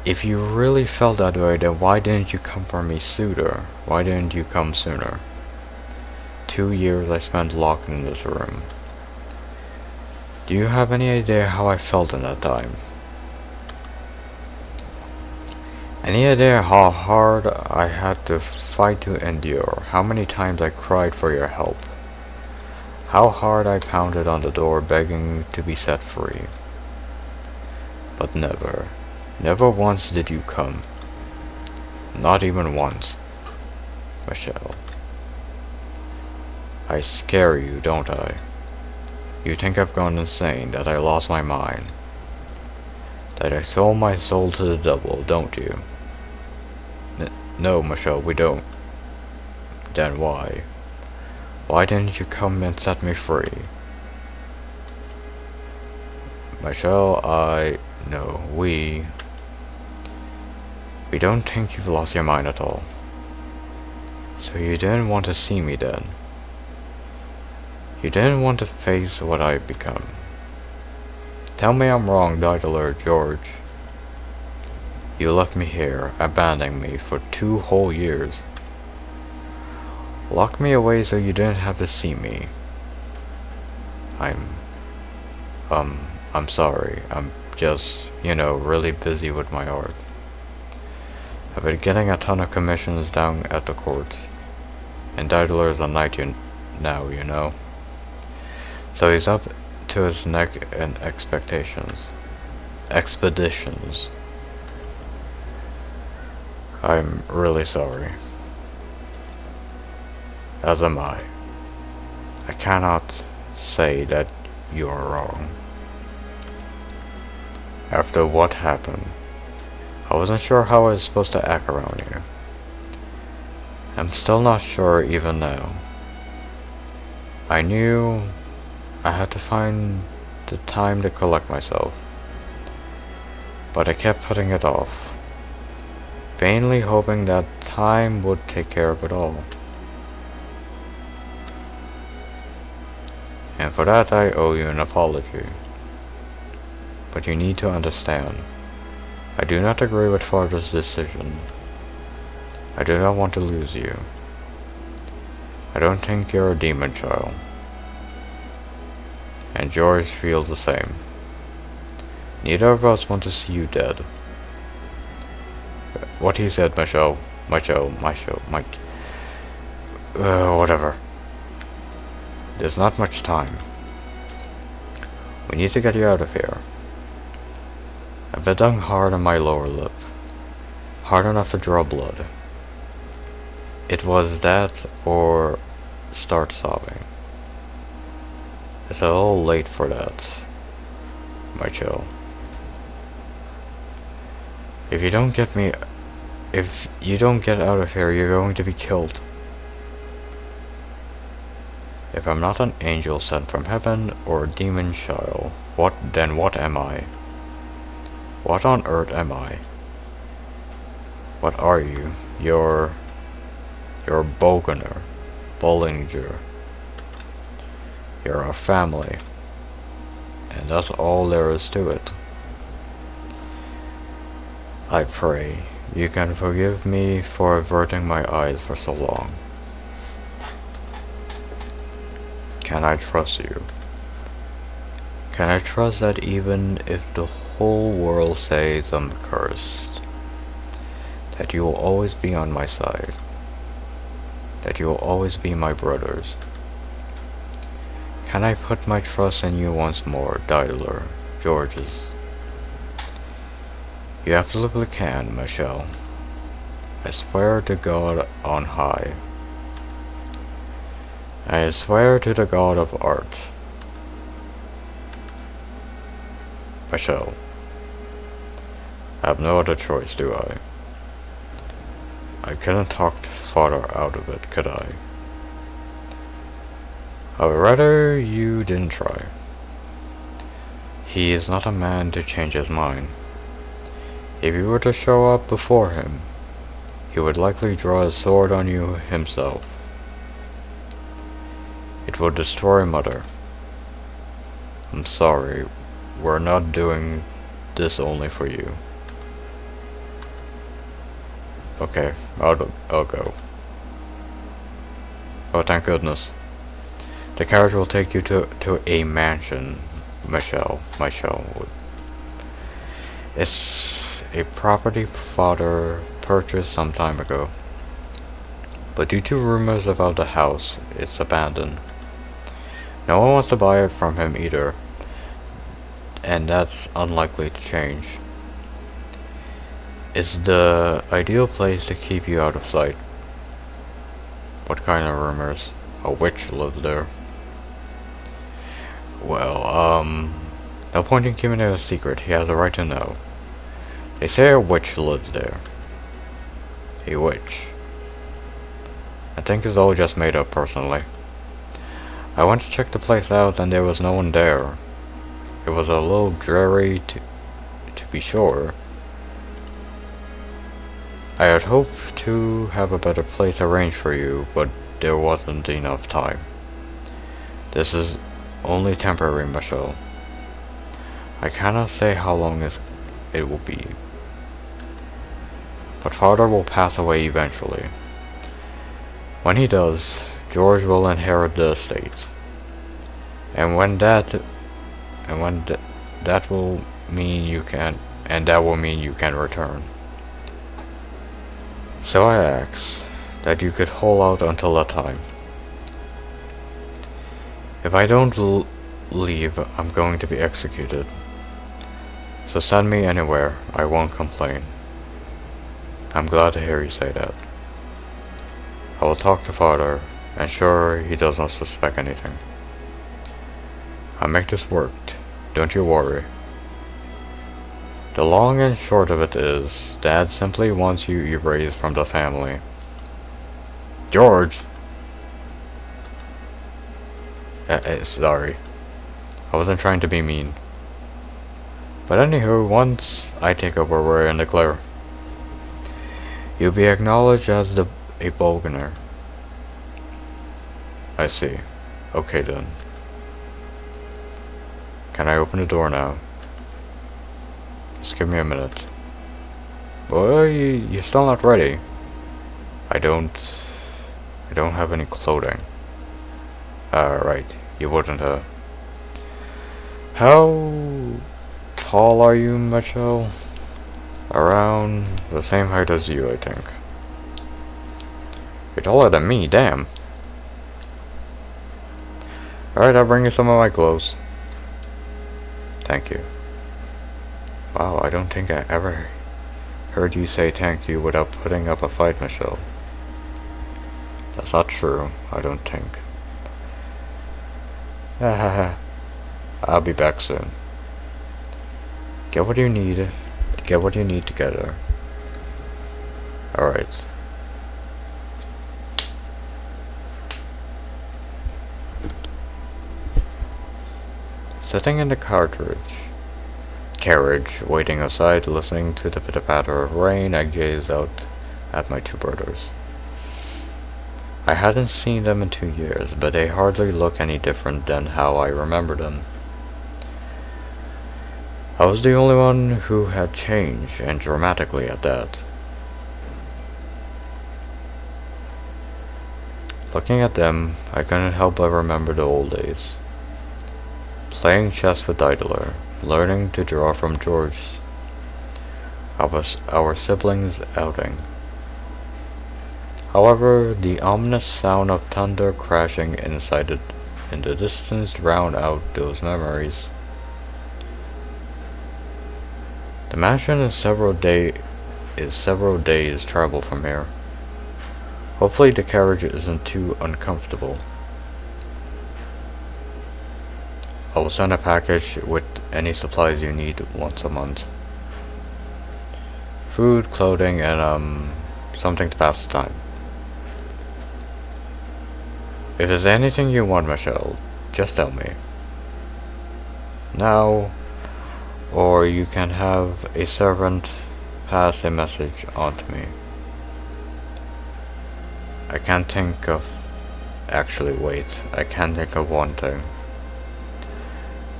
If you really felt that way, then why didn't you come for me sooner? Why didn't you come sooner? 2 years I spent locked in this room. Do you have any idea how I felt in that time? Any idea how hard I had to fight to endure? How many times I cried for your help? How hard I pounded on the door begging to be set free? But never once did you come. Not even once. Michelle. I scare you, don't I? You think I've gone insane, that I lost my mind, that I sold my soul to the devil, don't you? No, Michelle, we don't. Then why? Why didn't you come and set me free? Michelle, no, we don't think you've lost your mind at all. So you didn't want to see me then? You didn't want to face what I've become? Tell me I'm wrong, Diddler George. You left me here, abandoning me for 2 whole years. Locked me away so you didn't have to see me. I'm sorry. I'm just, really busy with my art. I've been getting a ton of commissions down at the courts. And Diddler's a knight now. So he's up to his neck in expeditions. I'm really sorry. As am I. I cannot say that you are wrong. After what happened, I wasn't sure how I was supposed to act around you. I'm still not sure even now. I knew I had to find the time to collect myself, but I kept putting it off, vainly hoping that time would take care of it all. And for that I owe you an apology. But you need to understand, I do not agree with Father's decision. I do not want to lose you. I don't think you're a demon child. And George feels the same. Neither of us want to see you dead. What he said, Michelle, Mike. Whatever. There's not much time. We need to get you out of here. I've been done hard on my lower lip. Hard enough to draw blood. It was that or start sobbing. It's a little late for that, Michael. If you don't get out of here, you're going to be killed. If I'm not an angel sent from heaven or a demon child, what am I? What on earth am I? What are you? You're Bollinger. You're our family. And that's all there is to it. I pray you can forgive me for averting my eyes for so long. Can I trust you? Can I trust that even if the whole world says I'm cursed, that you will always be on my side? That you will always be my brothers? Can I put my trust in you once more, Diddler Georges? You absolutely can, Michelle. I swear to God on high. I swear to the God of art. Michelle. I have no other choice, do I? I couldn't talk Father out of it, could I? I would rather you didn't try. He is not a man to change his mind. If you were to show up before him, he would likely draw his sword on you himself. It would destroy Mother. I'm sorry, we're not doing this only for you. Okay, I'll go. Oh, thank goodness. The carriage will take you to a mansion, Michelle. It's a property Father purchased some time ago. But due to rumors about the house, it's abandoned. No one wants to buy it from him either, and that's unlikely to change. It's the ideal place to keep you out of sight. What kind of rumors? A witch lives there. Well, no point in keeping it a secret. He has a right to know. They say a witch lives there. A witch. I think it's all just made up personally. I went to check the place out and there was no one there. It was a little dreary to be sure. I had hoped to have a better place arranged for you, but there wasn't enough time. This is only temporary, Michelle. I cannot say how long it will be. But Father will pass away eventually. When he does, George will inherit the estate. And that will mean you can return. So I ask that you could hold out until that time. If I don't leave, I'm going to be executed. So send me anywhere, I won't complain. I'm glad to hear you say that. I will talk to Father, and sure he does not suspect anything. I'll make this work, don't you worry. The long and short of it is, Dad simply wants you erased from the family. George! Sorry. I wasn't trying to be mean. But anywho, once I take over, we're in the clear. You'll be acknowledged as a Bolganer. I see. Okay then. Can I open the door now? Just give me a minute. Boy, you're still not ready. I don't have any clothing. Right. You wouldn't, How tall are you, Michelle? Around the same height as you, I think. You're taller than me, damn. Alright, I'll bring you some of my clothes. Thank you. Wow, I don't think I ever heard you say thank you without putting up a fight, Michelle. That's not true, I don't think. I'll be back soon. Get what you need together. Alright. Sitting in the carriage, waiting outside, listening to the pitter-patter of rain, I gazed out at my two brothers. I hadn't seen them in 2 years, but they hardly look any different than how I remember them. I was the only one who had changed, and dramatically at that. Looking at them, I couldn't help but remember the old days. Playing chess with Idler, learning to draw from George's, our siblings' outing. However, the ominous sound of thunder crashing in the distance drowned out those memories. The mansion is several days travel from here. Hopefully the carriage isn't too uncomfortable. I will send a package with any supplies you need once a month. Food, clothing, and something to pass the time. If there's anything you want, Michelle, just tell me. Now, or you can have a servant pass a message on to me. I can't think of... Actually, wait. I can think of one thing.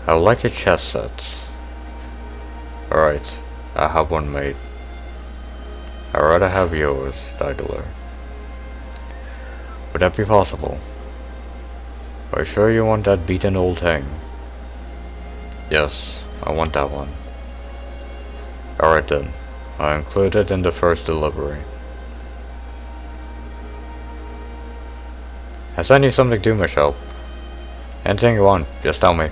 I would like a chess set. Alright, I have one made. I'd rather have yours, Diddler. Would that be possible? Are you sure you want that beaten old thing? Yes, I want that one. Alright then, I'll include it in the first delivery. I sent you something to do, Michelle. Anything you want, just tell me.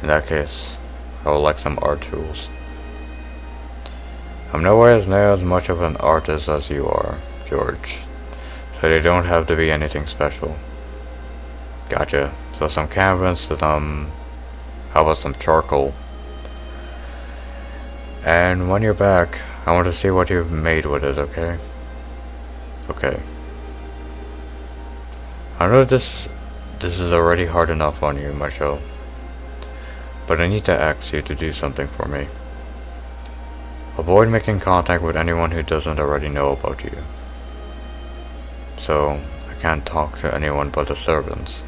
In that case, I would like some art tools. I'm nowhere near as much of an artist as you are, George, so they don't have to be anything special. Gotcha. So some canvas, how about some charcoal? And when you're back, I want to see what you've made with it, okay? Okay. I know this is already hard enough on you, Michelle, but I need to ask you to do something for me. Avoid making contact with anyone who doesn't already know about you. So, I can't talk to anyone but the servants.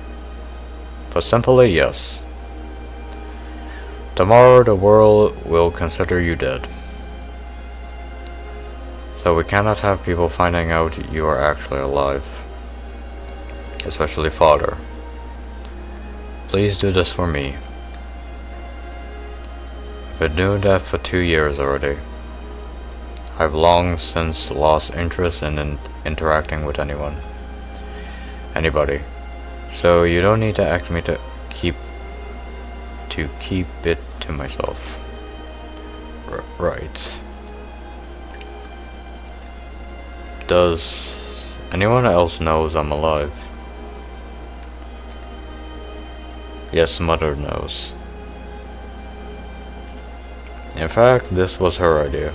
But simply yes. Tomorrow the world will consider you dead. So we cannot have people finding out you are actually alive. Especially father. Please do this for me. I've been doing that for 2 years already. I've long since lost interest in interacting with anybody. So you don't need to ask me to keep it to myself. Right. Does anyone else knows I'm alive? Yes, Mother knows. In fact, this was her idea.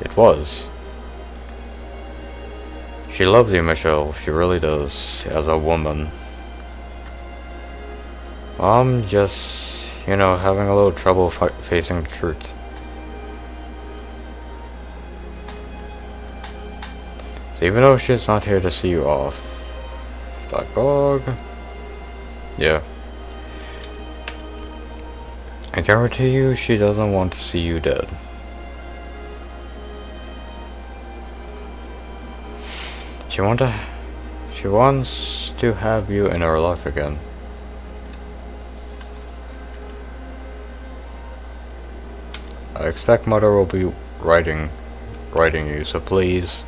It was. She loves you, Michelle. She really does, as a woman. I'm just, having a little trouble facing the truth. So even though she's not here to see you off, like dog. Yeah. I guarantee you she doesn't want to see you dead. She wants to have you in her life again. I expect Mother will be writing you, so please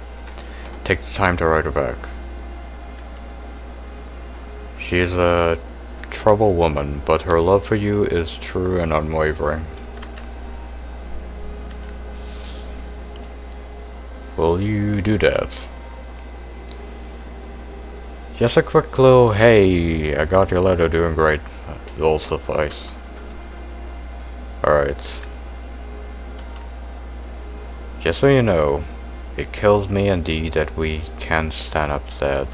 take the time to write her back. She is a troubled woman, but her love for you is true and unwavering. Will you do that? Just a quick little, hey, I got your letter, doing great. It'll suffice. Alright. Just so you know, it kills me indeed that we can't stand up to Dad.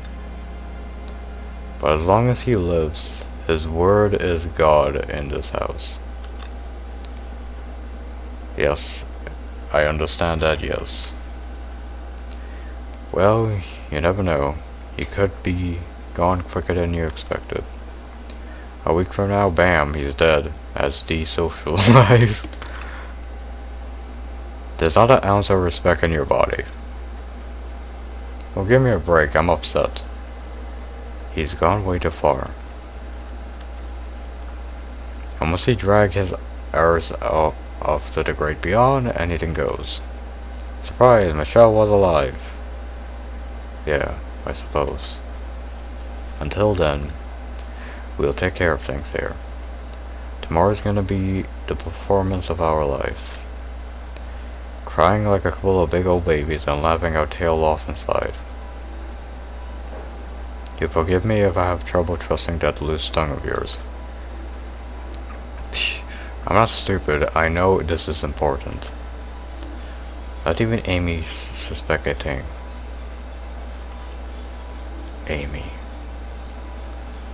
But as long as he lives, his word is God in this house. Yes, I understand that, yes. Well, you never know. He could be gone quicker than you expected. A week from now, bam, he's dead. As de-social life. There's not an ounce of respect in your body. Well, give me a break, I'm upset. He's gone way too far. And once he drag his heirs off to the great beyond, anything goes. Surprise, Michelle was alive. Yeah, I suppose. Until then, we'll take care of things here. Tomorrow's gonna be the performance of our life. Crying like a couple of big old babies and laughing our tail off inside. You forgive me if I have trouble trusting that loose tongue of yours. Psh, I'm not stupid, I know this is important. Not even Amy suspect a thing. Amy.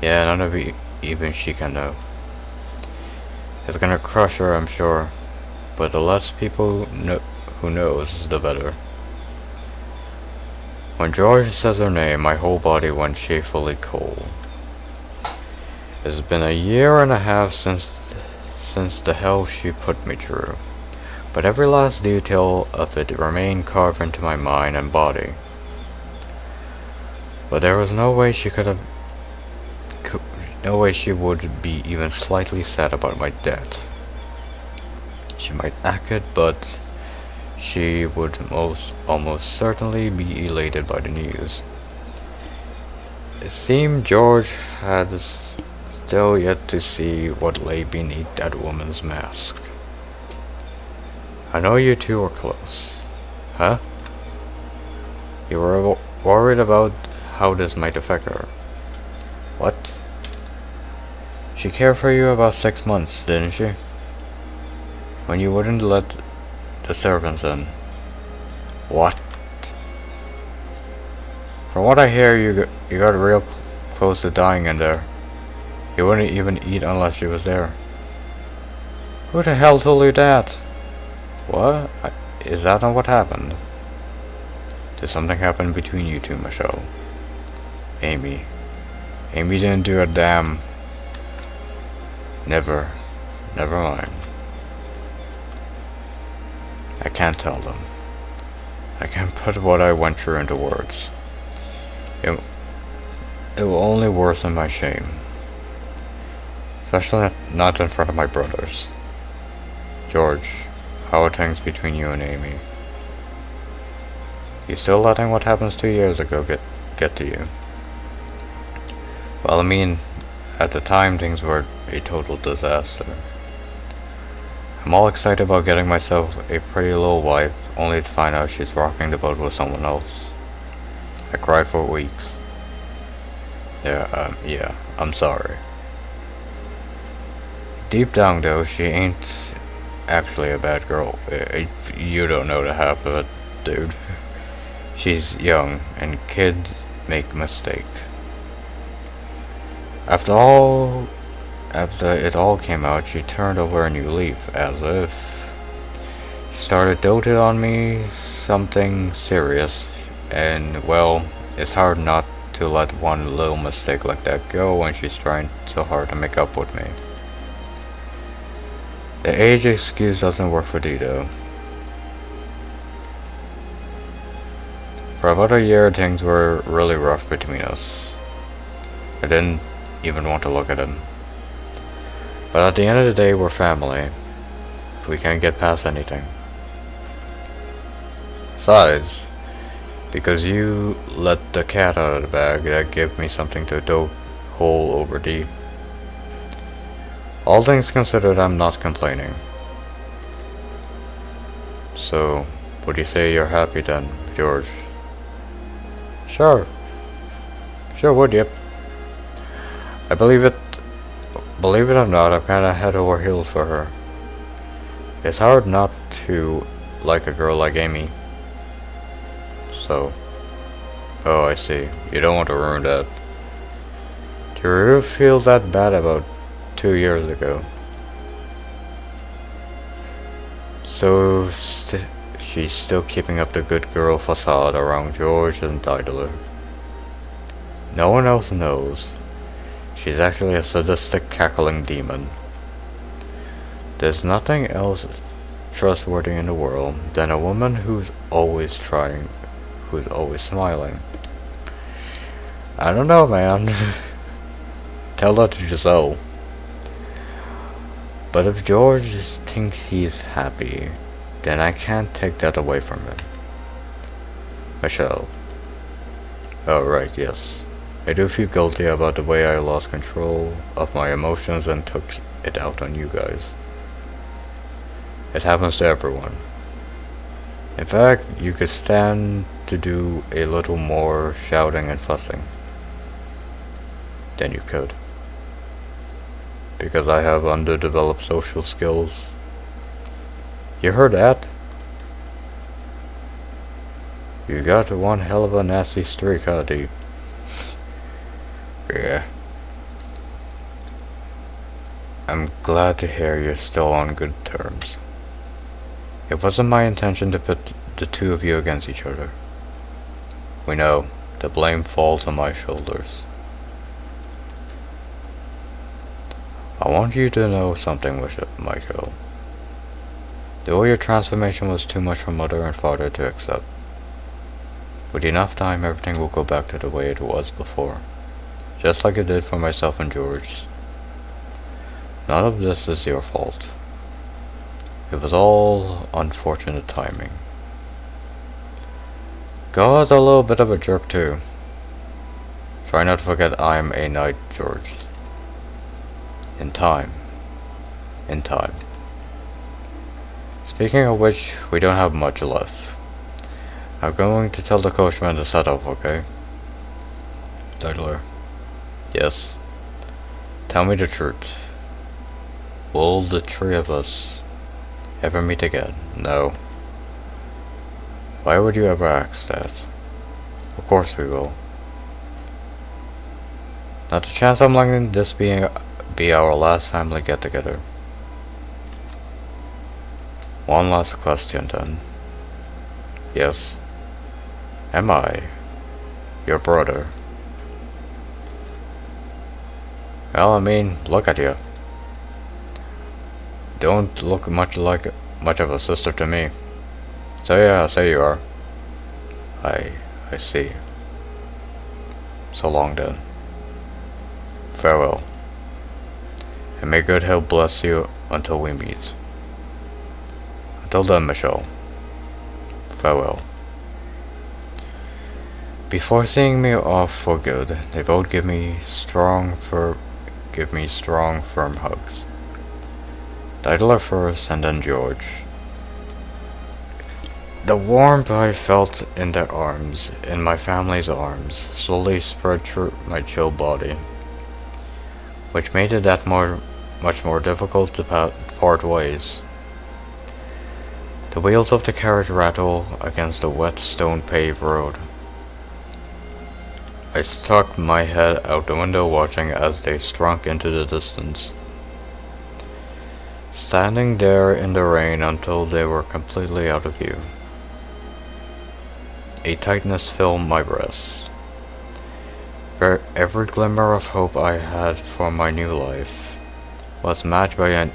Yeah, none of even she can know. It's gonna crush her, I'm sure. But the less people who knows, the better. When George says her name, my whole body went shamefully cold. It's been a year and a half since the hell she put me through. But every last detail of it remained carved into my mind and body. But there was no way she no way she would be even slightly sad about my death. She might act it, but she would almost certainly be elated by the news. It seemed George had still yet to see what lay beneath that woman's mask. I know you two are close. Huh? You were worried about how this might affect her. What? She cared for you about 6 months, didn't she? When you wouldn't let the servants in. What? From what I hear, you got real close to dying in there. You wouldn't even eat unless she was there. Who the hell told you that? What? Is that not what happened? Did something happen between you two, Michelle? Amy. Amy didn't do a damn... Never mind. I can't tell them. I can't put what I went through into words. It will only worsen my shame. Especially not in front of my brothers. George, how are things between you and Amy? You still letting what happens 2 years ago get to you? Well, I mean, at the time things were a total disaster. I'm all excited about getting myself a pretty little wife, only to find out she's rocking the boat with someone else. I cried for weeks. Yeah, I'm sorry. Deep down though, she ain't actually a bad girl. You don't know the half of it, dude. She's young, and kids make mistakes. After it all came out, she turned over a new leaf, as if she started doting on me something serious, and well, it's hard not to let one little mistake like that go when she's trying so hard to make up with me. The age excuse doesn't work for Dido. For about a year, things were really rough between us. I didn't even want to look at him. But at the end of the day, we're family. We can't get past anything. Besides, because you let the cat out of the bag, that gave me something to dote hole over deep. All things considered, I'm not complaining. So, would you say you're happy then, George? Sure. Sure would, yep. I believe it or not, I've kinda head over heels for her. It's hard not to like a girl like Amy. So, oh, I see. You don't want to ruin that. Do you really feel that bad about 2 years ago? So, she's still keeping up the good girl facade around George and Daedalus. No one else knows. She's actually a sadistic, cackling demon. There's nothing else trustworthy in the world than a woman who's always smiling. I don't know, man. Tell that to Giselle. But if George thinks he's happy, then I can't take that away from him. Michelle. Oh, right, yes. I do feel guilty about the way I lost control of my emotions and took it out on you guys. It happens to everyone. In fact, you could stand to do a little more shouting and fussing than you could. Because I have underdeveloped social skills. You heard that? You got one hell of a nasty streak, huh, D? Yeah. I'm glad to hear you're still on good terms. It wasn't my intention to put the two of you against each other. We know, the blame falls on my shoulders. I want you to know something, Michael. Though your transformation was too much for Mother and Father to accept, with enough time everything will go back to the way it was before. Just like it did for myself and George. None of this is your fault. It was all unfortunate timing. God's a little bit of a jerk too. Try not to forget I'm a knight, George. In time. In time. Speaking of which, we don't have much left. I'm going to tell the coachman to set up, okay? Diddler. Yes. Tell me the truth. Will the three of us ever meet again? No. Why would you ever ask that? Of course we will. Not a chance I'm letting this be our last family get-together. One last question then. Yes. Am I your brother? Well, I mean, look at you. Don't look much of a sister to me. So yeah, so you are. I see. So long then. Farewell. And may good health bless you until we meet. Until then, Michelle. Farewell. Before seeing me off for good, they both give me strong, firm hugs. Diddler first, and then George. The warmth I felt in their arms, in my family's arms, slowly spread through my chill body, which made it much more difficult to part ways. The wheels of the carriage rattle against the wet stone-paved road. I stuck my head out the window watching as they slunk into the distance, standing there in the rain until they were completely out of view. A tightness filled my breast. Every glimmer of hope I had for my new life was matched by an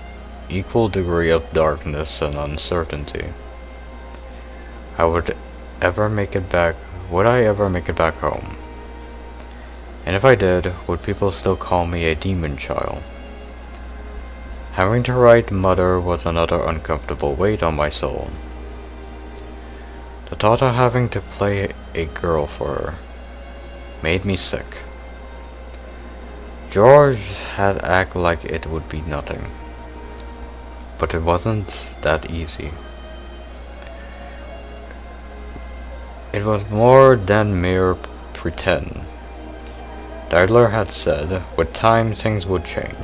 equal degree of darkness and uncertainty. Would I ever make it back home? And if I did, would people still call me a demon child? Having to write Mother was another uncomfortable weight on my soul. The thought of having to play a girl for her made me sick. George had acted like it would be nothing, but it wasn't that easy. It was more than mere pretend. Diddler had said, with time things would change.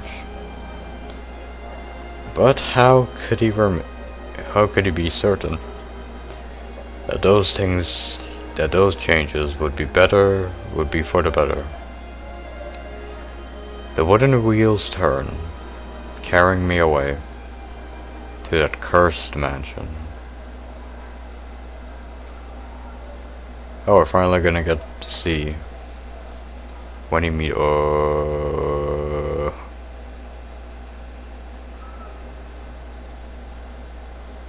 But how could he be certain that those changes would be for the better? The wooden wheels turned, carrying me away to that cursed mansion. Oh, we're finally gonna get to see when he meet.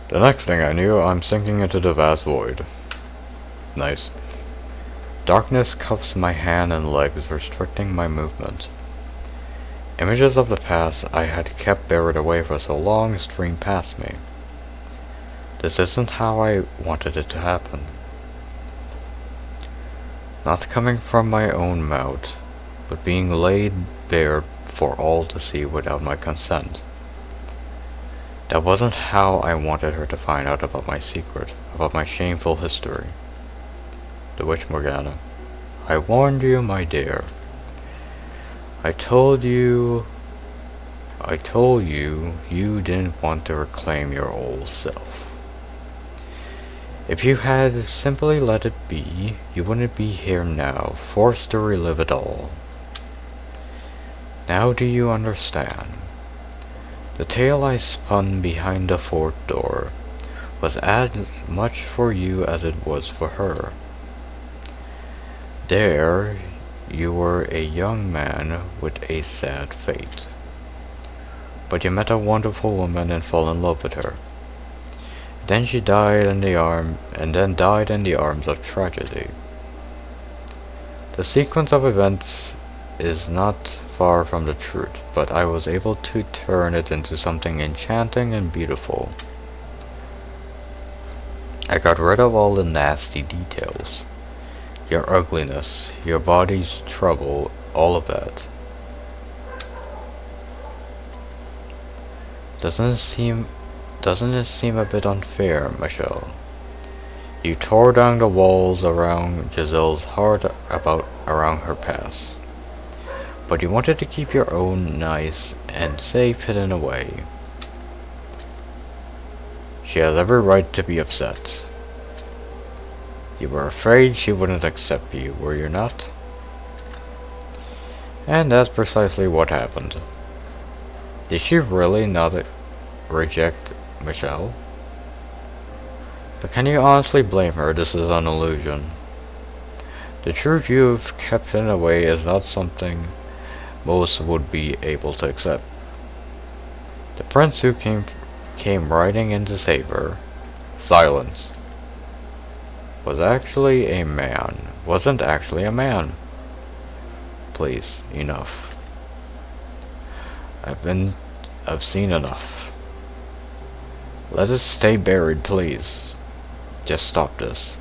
The next thing I knew, I'm sinking into the vast void. Nice. Darkness cuffs my hand and legs, restricting my movement. Images of the past I had kept buried away for so long stream past me. This isn't how I wanted it to happen. Not coming from my own mouth, but being laid bare for all to see without my consent. That wasn't how I wanted her to find out about my secret, about my shameful history. The Witch Morgana. I warned you, my dear. I told you you didn't want to reclaim your old self. If you had simply let it be, you wouldn't be here now, forced to relive it all. Now do you understand? The tale I spun behind the fort door was as much for you as it was for her. There, you were a young man with a sad fate. But you met a wonderful woman and fell in love with her. Then she died in the arms of tragedy. The sequence of events is not far from the truth, but I was able to turn it into something enchanting and beautiful. I got rid of all the nasty details. Your ugliness, your body's trouble, all of that. Doesn't it seem a bit unfair, Michelle? You tore down the walls around Giselle's heart around her past. But you wanted to keep your own nice and safe hidden away. She has every right to be upset. You were afraid she wouldn't accept you, were you not? And that's precisely what happened. Did she really not reject Michelle? But can you honestly blame her? This is an illusion. The truth you've kept hidden away is not something most would be able to accept. The prince who came riding in to save her, silence, wasn't actually a man. Please, enough. I've seen enough. Let it stay buried, please. Just stop this.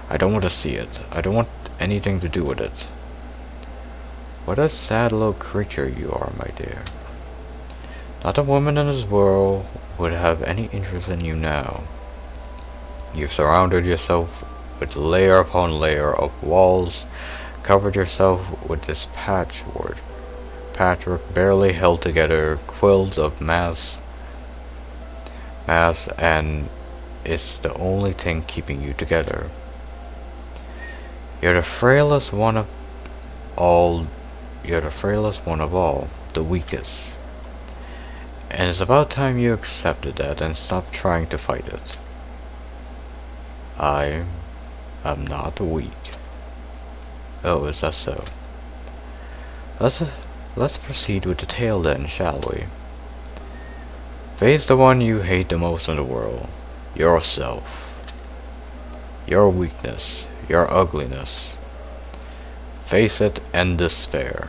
I don't want to see it. I don't want anything to do with it. What a sad little creature you are, my dear. Not a woman in this world would have any interest in you now. You've surrounded yourself with layer upon layer of walls, covered yourself with this patchwork barely held together, quilt of mass, and it's the only thing keeping you together. You're the frailest one of all, the weakest. And it's about time you accepted that and stopped trying to fight it. I am not weak. Oh, is that so? Let's proceed with the tale then, shall we? Face the one you hate the most in the world. Yourself. Your weakness. Your ugliness. Face it and despair.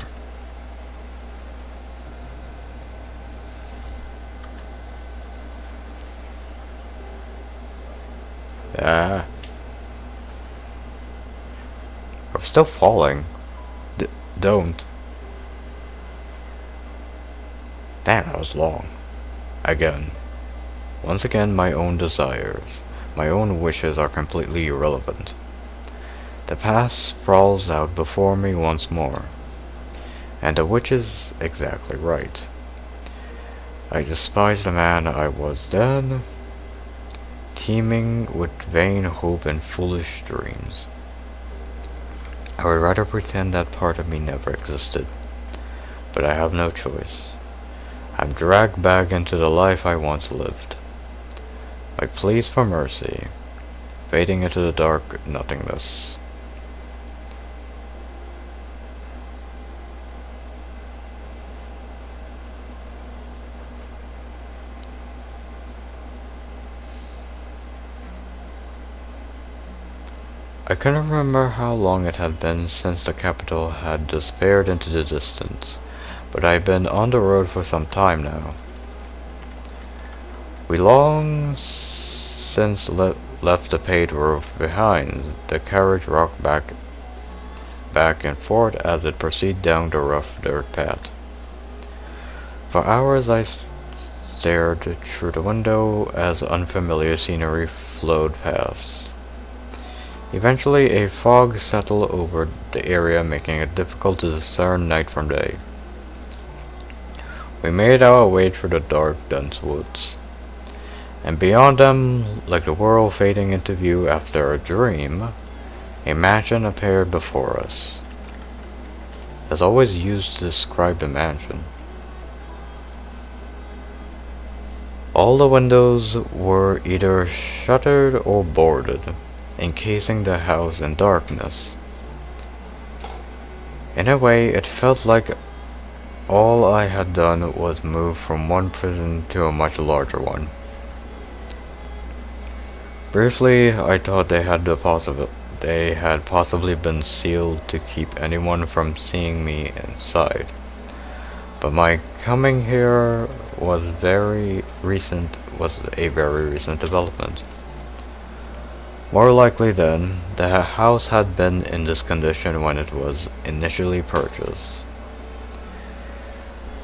Ah. I'm still falling. Don't. Damn, that was long. Again. Once again, my own desires, my own wishes are completely irrelevant. The past sprawls out before me once more. And the witch is exactly right. I despise the man I was then, teeming with vain hope and foolish dreams. I would rather pretend that part of me never existed, but I have no choice. I'm dragged back into the life I once lived. My pleas for mercy, fading into the dark nothingness. I couldn't remember how long it had been since the capital had disappeared into the distance, but I've been on the road for some time now. We long since left the paved road behind. The carriage rocked back and forth as it proceeded down the rough dirt path. For hours I stared through the window as unfamiliar scenery flowed past. Eventually, a fog settled over the area, making it difficult to discern night from day. We made our way through the dark, dense woods, and beyond them, like the world fading into view after a dream, a mansion appeared before us. As always used to describe the mansion. All the windows were either shuttered or boarded, encasing the house in darkness. In a way, it felt like all I had done was move from one prison to a much larger one. Briefly, I thought they had possibly been sealed to keep anyone from seeing me inside. But my coming here was a very recent development. More likely then, the house had been in this condition when it was initially purchased.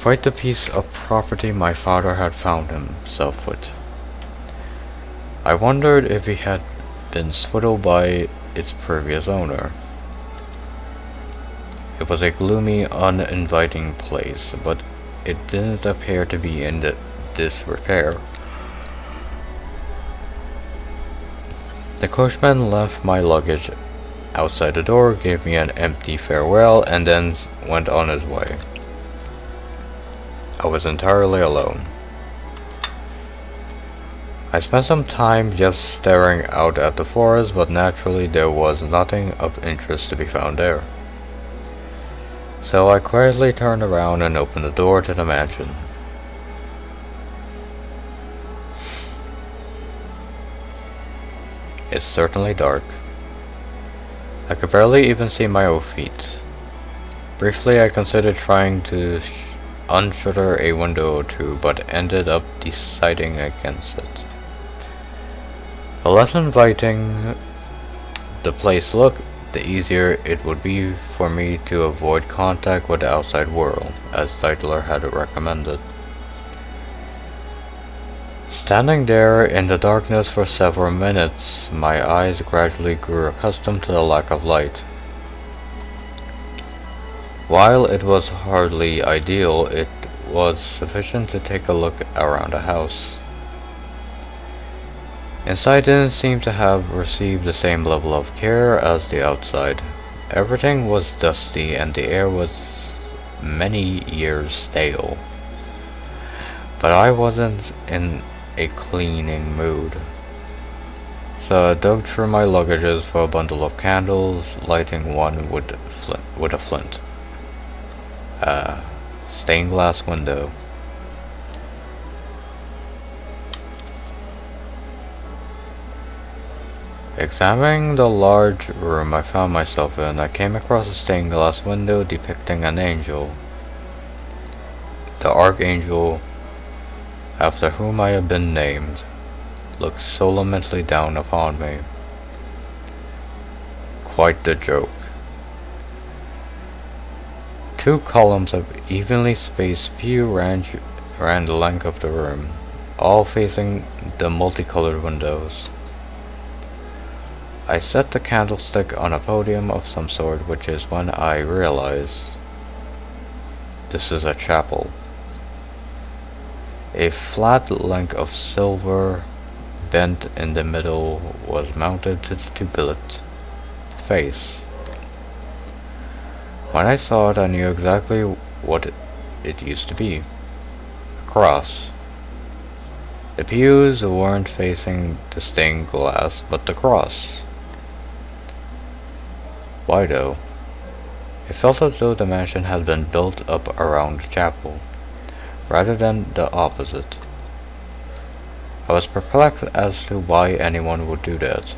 Quite the piece of property my father had found himself with. I wondered if he had been swindled by its previous owner. It was a gloomy, uninviting place, but it didn't appear to be in disrepair. The coachman left my luggage outside the door, gave me an empty farewell, and then went on his way. I was entirely alone. I spent some time just staring out at the forest, but naturally there was nothing of interest to be found there. So I quietly turned around and opened the door to the mansion. It's certainly dark. I could barely even see my own feet. Briefly I considered trying to unshutter a window or two, but ended up deciding against it. The less inviting the place looked, the easier it would be for me to avoid contact with the outside world, as Zeitler had recommended. Standing there in the darkness for several minutes, my eyes gradually grew accustomed to the lack of light. While it was hardly ideal, it was sufficient to take a look around the house. Inside didn't seem to have received the same level of care as the outside. Everything was dusty and the air was many years stale. But I wasn't in a cleaning mood. So I dug through my luggages for a bundle of candles, lighting one with a flint. Stained glass window. Examining the large room I found myself in, I came across a stained glass window depicting an angel. The archangel, after whom I had been named, looked solemnly down upon me. Quite the joke. Two columns of evenly spaced view ran the length of the room, all facing the multicolored windows. I set the candlestick on a podium of some sort, which is when I realized this is a chapel. A flat length of silver, bent in the middle, was mounted to the two-billet face. When I saw it, I knew exactly what it used to be. A cross. The pews weren't facing the stained glass, but the cross. Why though? It felt as though the mansion had been built up around the chapel, rather than the opposite. I was perplexed as to why anyone would do that.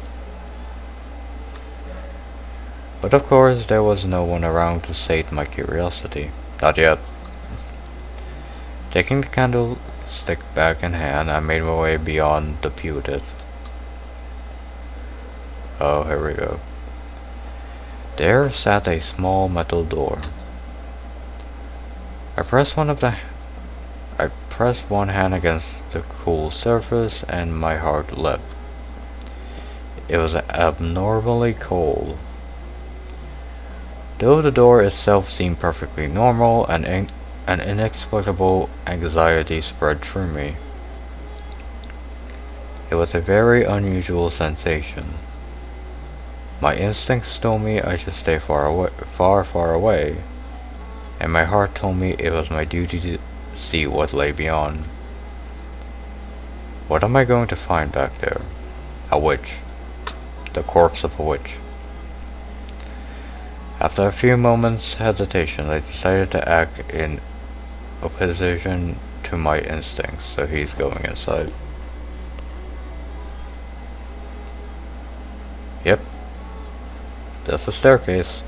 But of course there was no one around to sate my curiosity. Not yet. Taking the candlestick back in hand, I made my way beyond the pewter. Oh, here we go. There sat a small metal door. I pressed one of the pressed one hand against the cool surface and my heart leapt. It was abnormally cold. Though the door itself seemed perfectly normal, an inexplicable anxiety spread through me. It was a very unusual sensation. My instincts told me I should stay far away, and my heart told me it was my duty to see what lay beyond. What am I going to find back there? A witch. The corpse of a witch. After a few moments' hesitation, I decided to act in opposition to my instincts, so he's going inside. Yep. That's the staircase.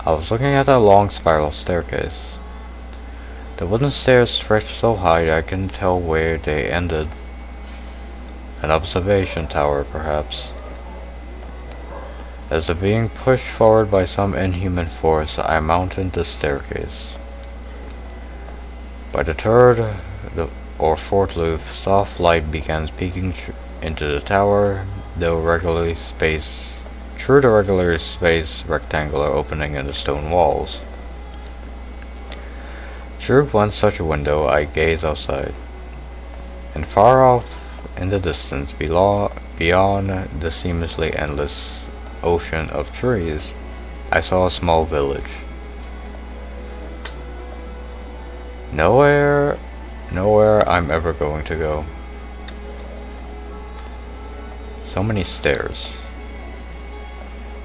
I was looking at a long spiral staircase. The wooden stairs stretched so high I couldn't tell where they ended. An observation tower, perhaps. As if being pushed forward by some inhuman force, I mounted the staircase. By the third or fourth loop, soft light began peeking into the tower, through the regularly spaced rectangular opening in the stone walls. Through one such window I gazed outside, and far off in the distance, beyond the seamlessly endless ocean of trees, I saw a small village. Nowhere I'm ever going to go. So many stairs.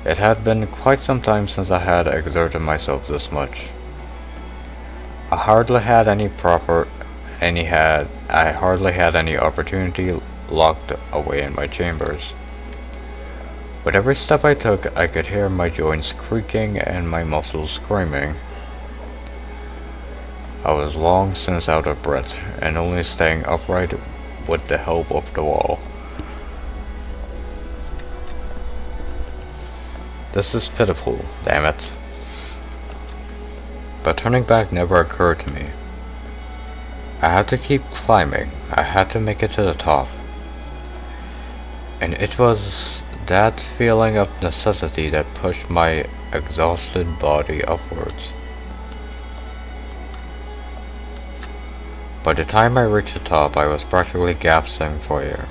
It had been quite some time since I had exerted myself this much. I hardly had any opportunity locked away in my chambers. With every step I took, I could hear my joints creaking and my muscles screaming. I was long since out of breath, and only staying upright with the help of the wall. This is pitiful, damn it. But turning back never occurred to me. I had to keep climbing. I had to make it to the top. And it was that feeling of necessity that pushed my exhausted body upwards. By the time I reached the top, I was practically gasping for air.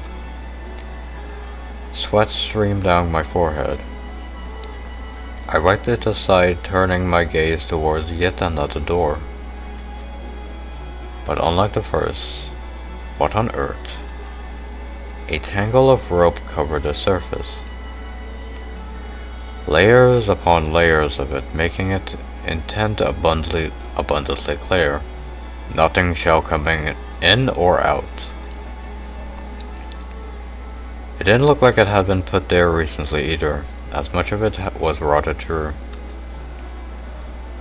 Sweat streamed down my forehead. I wiped it aside, turning my gaze towards yet another door. But unlike the first, what on earth? A tangle of rope covered the surface. Layers upon layers of it, making it intent abundantly clear. Nothing shall come in or out. It didn't look like it had been put there recently either, as much of it was rotted through.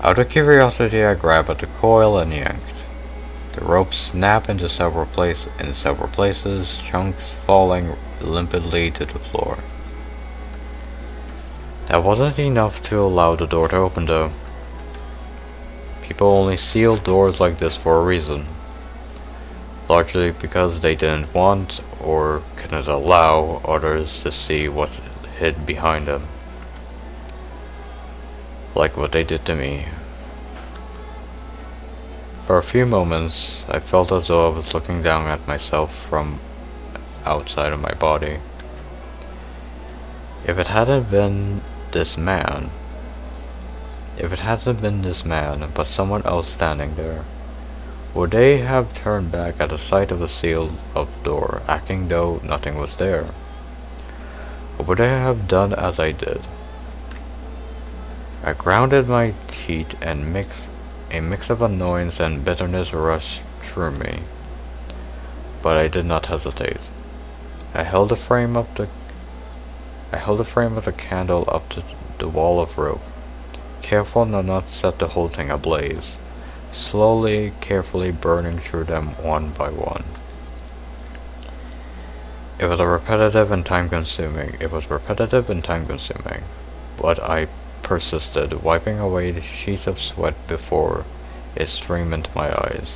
Out of curiosity, I grabbed at the coil and yanked. The rope snapped into several places, chunks falling limpidly to the floor. That wasn't enough to allow the door to open though. People only sealed doors like this for a reason. Largely because they didn't want or couldn't allow others to see what hid behind them. Like what they did to me. For a few moments, I felt as though I was looking down at myself from outside of my body. If it hadn't been this man, but someone else standing there, would they have turned back at the sight of the sealed door, acting though nothing was there? Or would they have done as I did? I grounded my teeth and a mix of annoyance and bitterness rushed through me. But I did not hesitate. I held the frame of the candle up to the wall of rope, careful to not set the whole thing ablaze, slowly, carefully burning through them one by one. It was repetitive and time consuming. but I persisted, wiping away the sheets of sweat before it streamed into my eyes.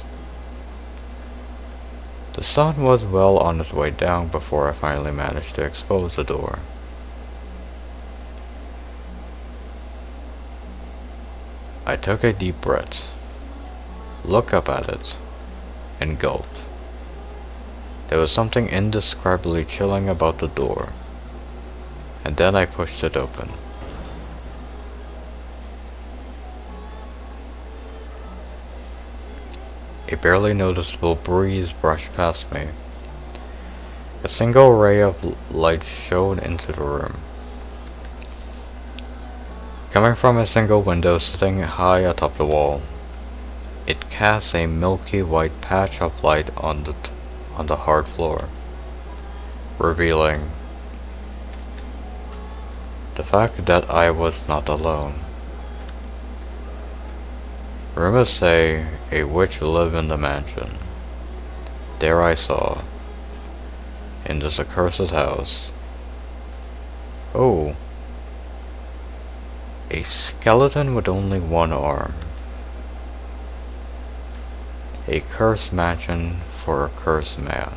The sun was well on its way down before I finally managed to expose the door. I took a deep breath, looked up at it, and gulped. There was something indescribably chilling about the door, and then I pushed it open. A barely noticeable breeze brushed past me. A single ray of light shone into the room, coming from a single window sitting high atop the wall. It cast a milky white patch of light on the hard floor, revealing the fact that I was not alone. Rumors say a witch lived in the mansion. There I saw, in this accursed house. Oh, a skeleton with only one arm. A cursed mansion for a cursed man.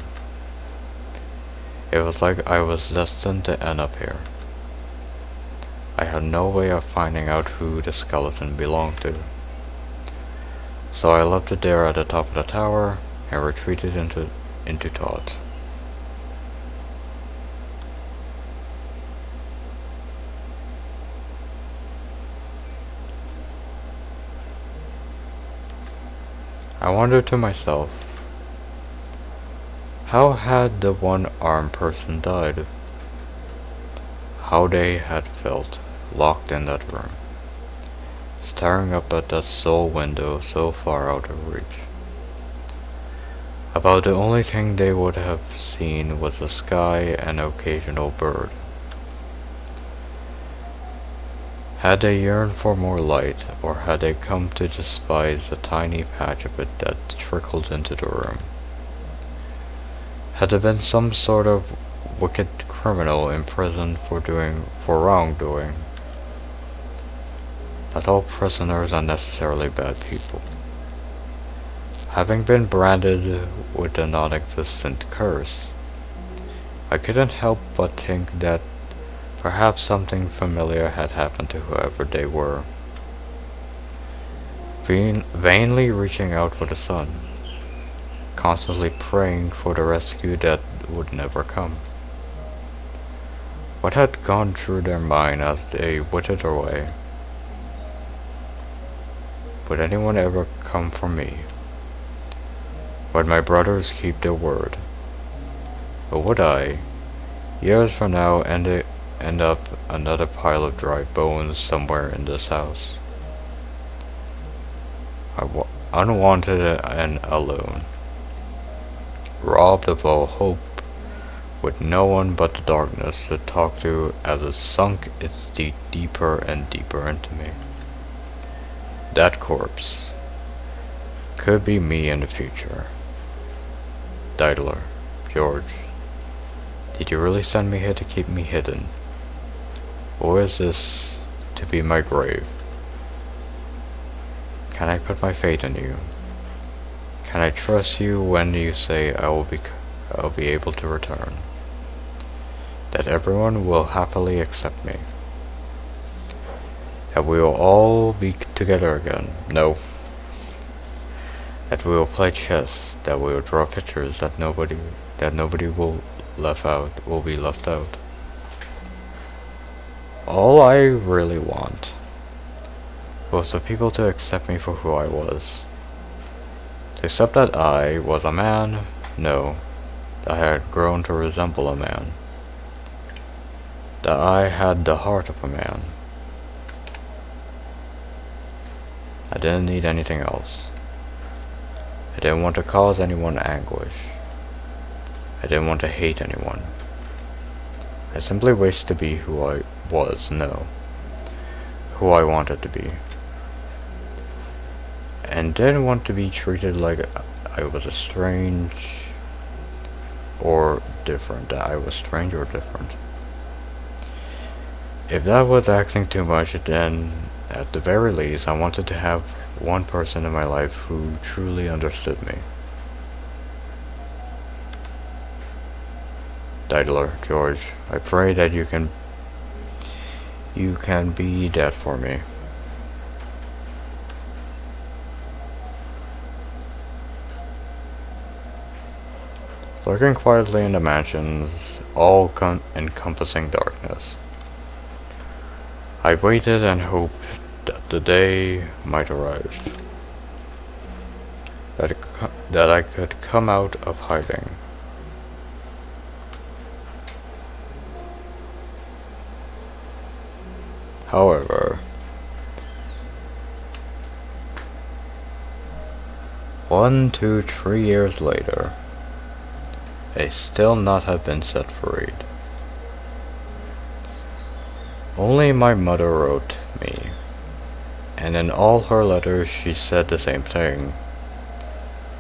It was like I was destined to end up here. I had no way of finding out who the skeleton belonged to. So I left it there at the top of the tower and retreated into thought. I wondered to myself, how had the one-armed person died? How they had felt locked in that room, staring up at that sole window so far out of reach. About the only thing they would have seen was the sky and an occasional bird. Had they yearned for more light, or had they come to despise the tiny patch of it that trickled into the room? Had there been some sort of wicked criminal imprisoned for wrongdoing? Not all prisoners are necessarily bad people. Having been branded with a non-existent curse, I couldn't help but think that perhaps something familiar had happened to whoever they were. Vainly reaching out for the sun, constantly praying for the rescue that would never come. What had gone through their mind as they withered away? Would anyone ever come for me? Would my brothers keep their word? Or would I, years from now, end up another pile of dry bones somewhere in this house? Unwanted and alone, robbed of all hope, with no one but the darkness to talk to as it sunk its teeth deeper and deeper into me. That corpse could be me in the future. Diddler, George, did you really send me here to keep me hidden? Or is this to be my grave? Can I put my faith in you? Can I trust you when you say I'll be able to return? That everyone will happily accept me? That we will all be together again? No. That we will play chess, that we will draw pictures, that nobody will be left out. All I really want was for people to accept me for who I was. To accept that I was a man, no, that I had grown to resemble a man. That I had the heart of a man. I didn't need anything else. I didn't want to cause anyone anguish. I didn't want to hate anyone. I simply wished to be who I was, who I wanted to be. And didn't want to be treated like I was strange or different, that I was strange or different. If that was asking too much, then at the very least, I wanted to have one person in my life who truly understood me. Diddler, George, I pray that you can be that for me. Lurking quietly in the mansion's all-encompassing darkness, I waited and hoped that the day might arrive, that I could come out of hiding. However, 1, 2, 3 years later, I still not have been set free. Only my mother wrote me, and in all her letters she said the same thing.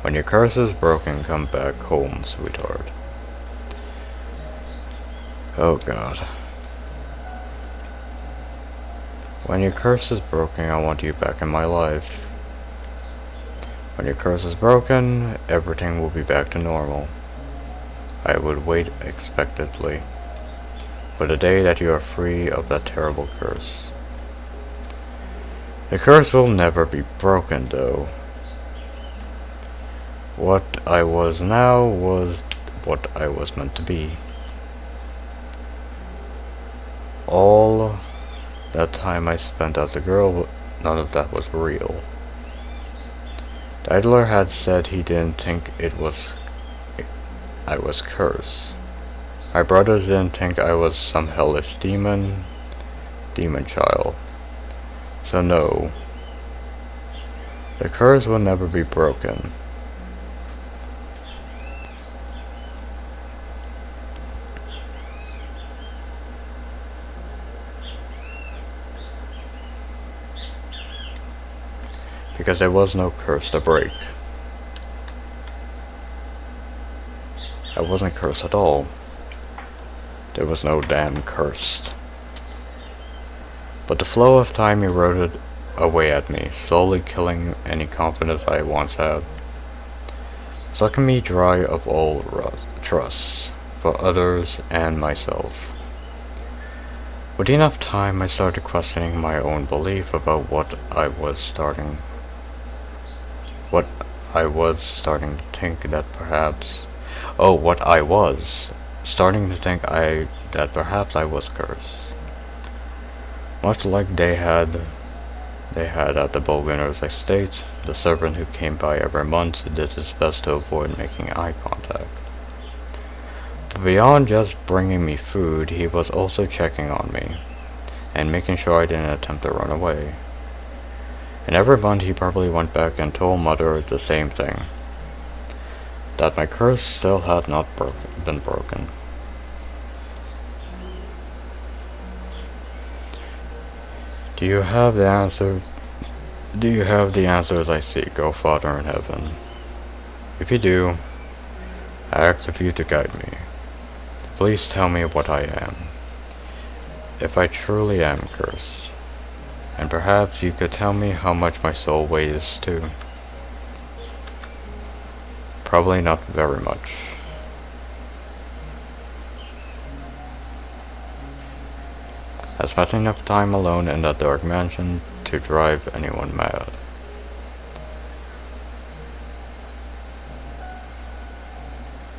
When your curse is broken, come back home, sweetheart. Oh God. When your curse is broken, I want you back in my life. When your curse is broken, everything will be back to normal. I would wait expectantly for the day that you are free of that terrible curse. The curse will never be broken, though. What I was now was what I was meant to be. All that time I spent as a girl, none of that was real. Diddler had said he didn't think I was cursed. My brothers didn't think I was some hellish demon child. So no, the curse will never be broken. Because there was no curse to break. I wasn't cursed at all. There was no damn curse. But the flow of time eroded away at me, slowly killing any confidence I once had, sucking me dry of all trust for others and myself. With enough time, I started questioning my own belief about what I was starting to think that perhaps, that perhaps I was cursed. Much like they had at the Bulganer's estate, the servant who came by every month did his best to avoid making eye contact. But beyond just bringing me food, he was also checking on me, and making sure I didn't attempt to run away. And every month he probably went back and told Mother the same thing, that my curse still had not been broken. Do you have the answers I seek, O Father in heaven? If you do, I ask of you to guide me. Please tell me what I am, if I truly am cursed. And perhaps you could tell me how much my soul weighs too. Probably not very much. I spent enough time alone in that dark mansion to drive anyone mad.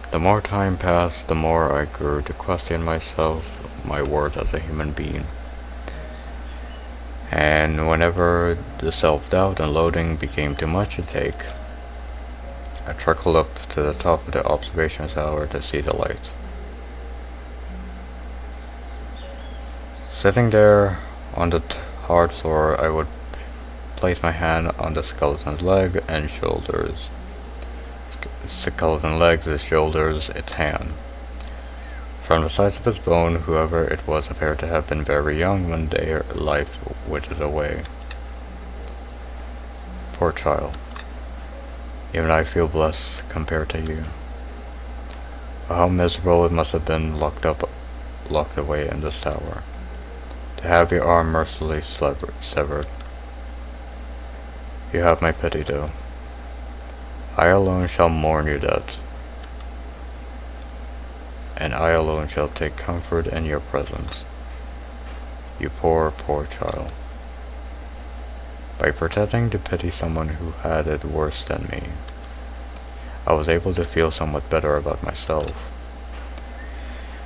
The more time passed, the more I grew to question myself, my worth as a human being. And whenever the self-doubt and loathing became too much to take, I trickled up to the top of the observation tower to see the light. Sitting there on the hard floor, I would place my hand on the skeleton's leg and shoulders. Skeleton legs, its shoulders, its hand. From the size of its bone, whoever it was appeared to have been very young when their life withered away. Poor child. Even I feel blessed compared to you. How miserable it must have been locked away in this tower. to have your arm mercilessly severed. You have my pity, though. I alone shall mourn your death, and I alone shall take comfort in your presence. You poor, poor child. By pretending to pity someone who had it worse than me, I was able to feel somewhat better about myself.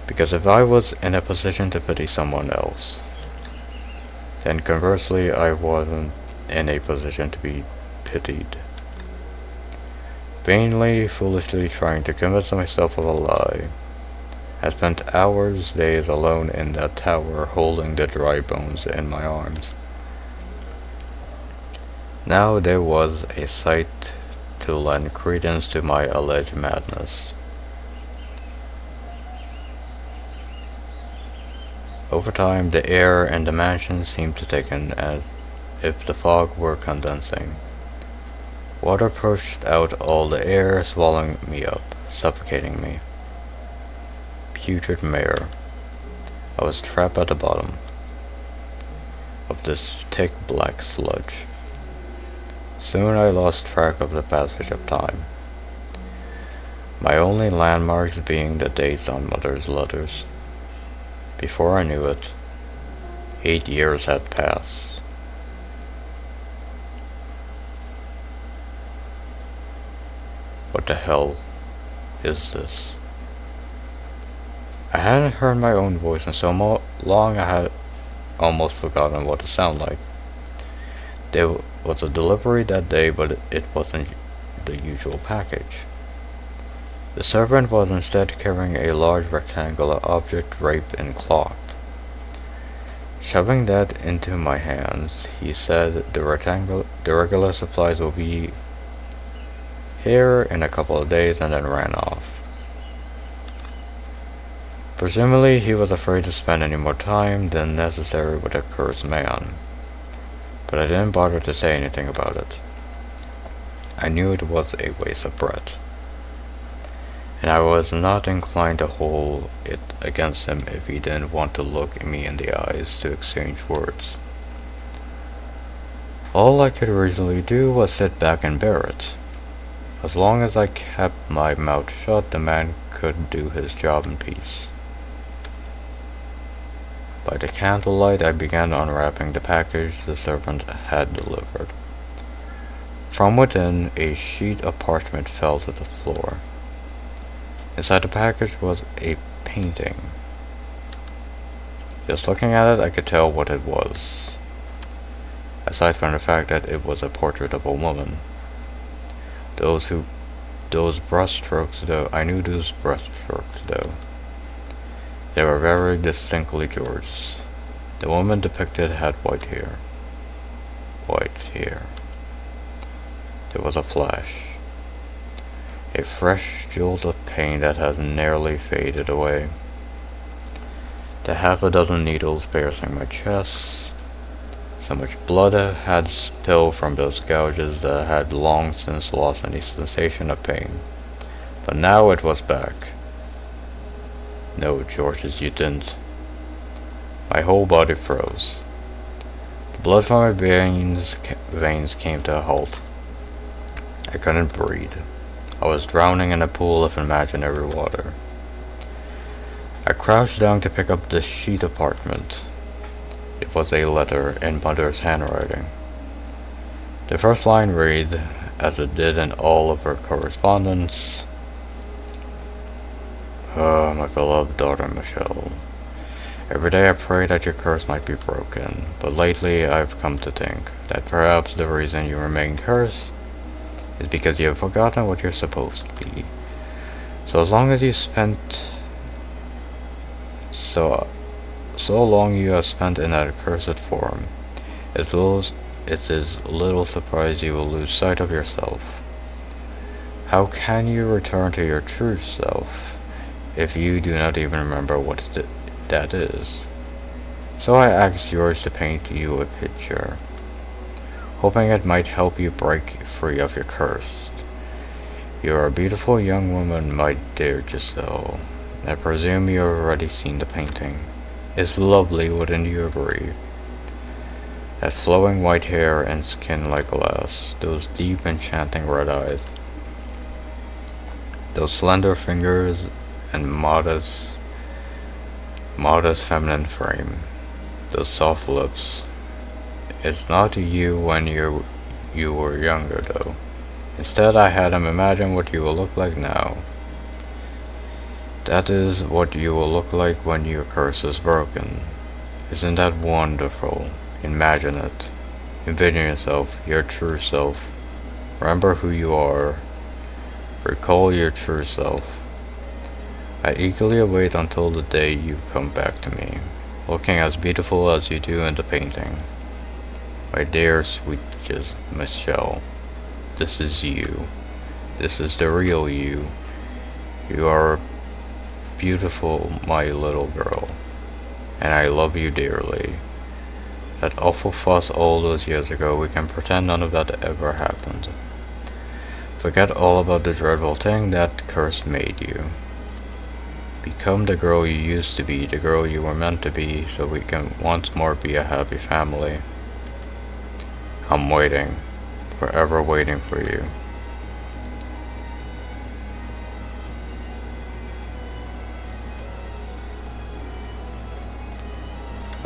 Because if I was in a position to pity someone else, then conversely I wasn't in a position to be pitied. Vainly, foolishly trying to convince myself of a lie, I spent hours, days alone in that tower holding the dry bones in my arms. Now there was a sight to lend credence to my alleged madness. Over time, the air in the mansion seemed to thicken as if the fog were condensing. Water pushed out all the air, swallowing me up, suffocating me. Putrid mire. I was trapped at the bottom of this thick black sludge. Soon I lost track of the passage of time, my only landmarks being the dates on Mother's letters. Before I knew it, 8 years had passed. What the hell is this? I hadn't heard my own voice in so long I had almost forgotten what it sounded like. There was a delivery that day, but it wasn't the usual package. The servant was instead carrying a large rectangular object draped in cloth. Shoving that into my hands, he said the regular supplies will be here in a couple of days, and then ran off. Presumably he was afraid to spend any more time than necessary with a cursed man, but I didn't bother to say anything about it. I knew it was a waste of breath, and I was not inclined to hold it against him if he didn't want to look me in the eyes to exchange words. All I could reasonably do was sit back and bear it. As long as I kept my mouth shut, the man could do his job in peace. By the candlelight, I began unwrapping the package the servant had delivered. From within, a sheet of parchment fell to the floor. Inside the package was a painting. Just looking at it, I could tell what it was, aside from the fact that it was a portrait of a woman. Those brushstrokes, though. I knew those brushstrokes, though. They were very distinctly George's. The woman depicted had white hair. White hair. There was a flash. A fresh jolt of pain that has nearly faded away. The half a dozen needles piercing my chest. So much blood had spilled from those gouges that I had long since lost any sensation of pain. But now it was back. No, Georges, you didn't. My whole body froze. The blood from my veins came to a halt. I couldn't breathe. I was drowning in a pool of imaginary water. I crouched down to pick up the sheet of parchment. It was a letter in Mother's handwriting. The first line read, as it did in all of her correspondence, "Oh, my beloved daughter Michelle, every day I pray that your curse might be broken, but lately I've come to think that perhaps the reason you remain cursed is because you have forgotten what you're supposed to be. So as long as you spent so long you have spent in that accursed form, it is little surprise you will lose sight of yourself. How can you return to your true self if you do not even remember what that is? So I asked George to paint you a picture, hoping it might help you break free of your curse. You are a beautiful young woman, my dear Giselle. I presume you have already seen the painting." Is lovely, wouldn't you agree? That flowing white hair and skin like glass, those deep enchanting red eyes, those slender fingers and modest feminine frame, those soft lips. It's not you when you were younger though. Instead I had him imagine what you will look like now. That is what you will look like when your curse is broken. Isn't that wonderful? Imagine it. Envision yourself, your true self. Remember who you are. Recall your true self. I eagerly await until the day you come back to me, looking as beautiful as you do in the painting. My dear sweet Michelle, this is you. This is the real you. You are beautiful, my little girl, and I love you dearly. That awful fuss all those years ago, we can pretend none of that ever happened. Forget all about the dreadful thing that curse made you. Become the girl you used to be, the girl you were meant to be, so we can once more be a happy family. I'm waiting, forever waiting for you.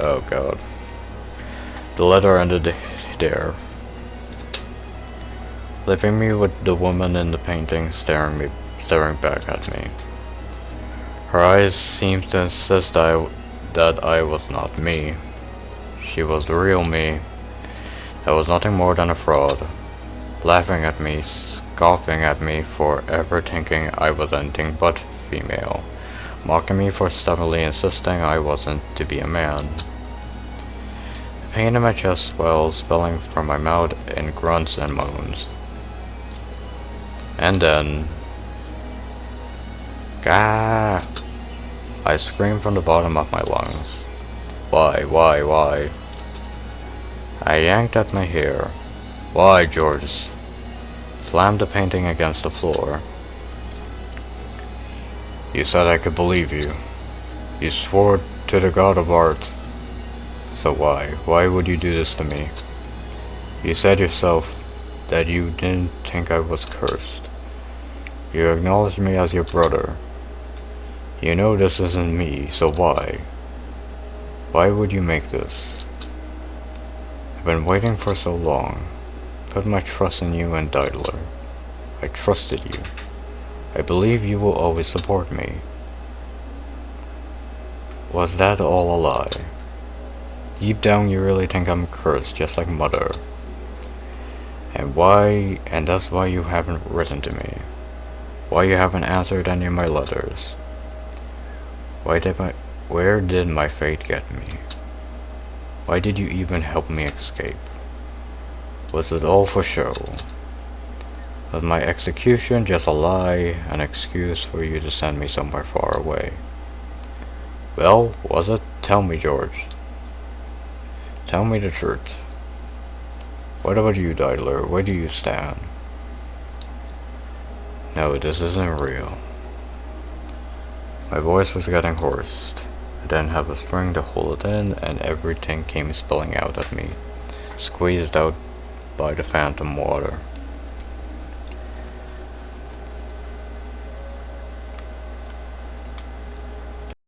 Oh god. The letter ended there, leaving me with the woman in the painting staring back at me. Her eyes seemed to insist that I was not me. She was the real me. That was nothing more than a fraud, laughing at me, scoffing at me for ever thinking I was anything but female, mocking me for stubbornly insisting I wasn't to be a man. The pain in my chest swells, spilling from my mouth in grunts and moans. And then, gah! I screamed from the bottom of my lungs. Why? I yanked at my hair. Why, George? Slammed the painting against the floor. You said I could believe you. You swore to the god of art. So why? Why would you do this to me? You said yourself that you didn't think I was cursed. You acknowledged me as your brother. You know this isn't me, so why? Why would you make this? I've been waiting for so long. Put my trust in you and Deidler. I trusted you. I believe you will always support me. Was that all a lie? Deep down you really think I'm cursed, just like Mother. And that's why you haven't written to me. Why you haven't answered any of my letters. Where did my fate get me? Why did you even help me escape? Was it all for show? Was my execution just a lie, an excuse for you to send me somewhere far away? Well, was it? Tell me, George. Tell me the truth. What about you, Deidler? Where do you stand? No, this isn't real. My voice was getting hoarse. I didn't have a string to hold it in, and everything came spilling out at me, squeezed out by the phantom water.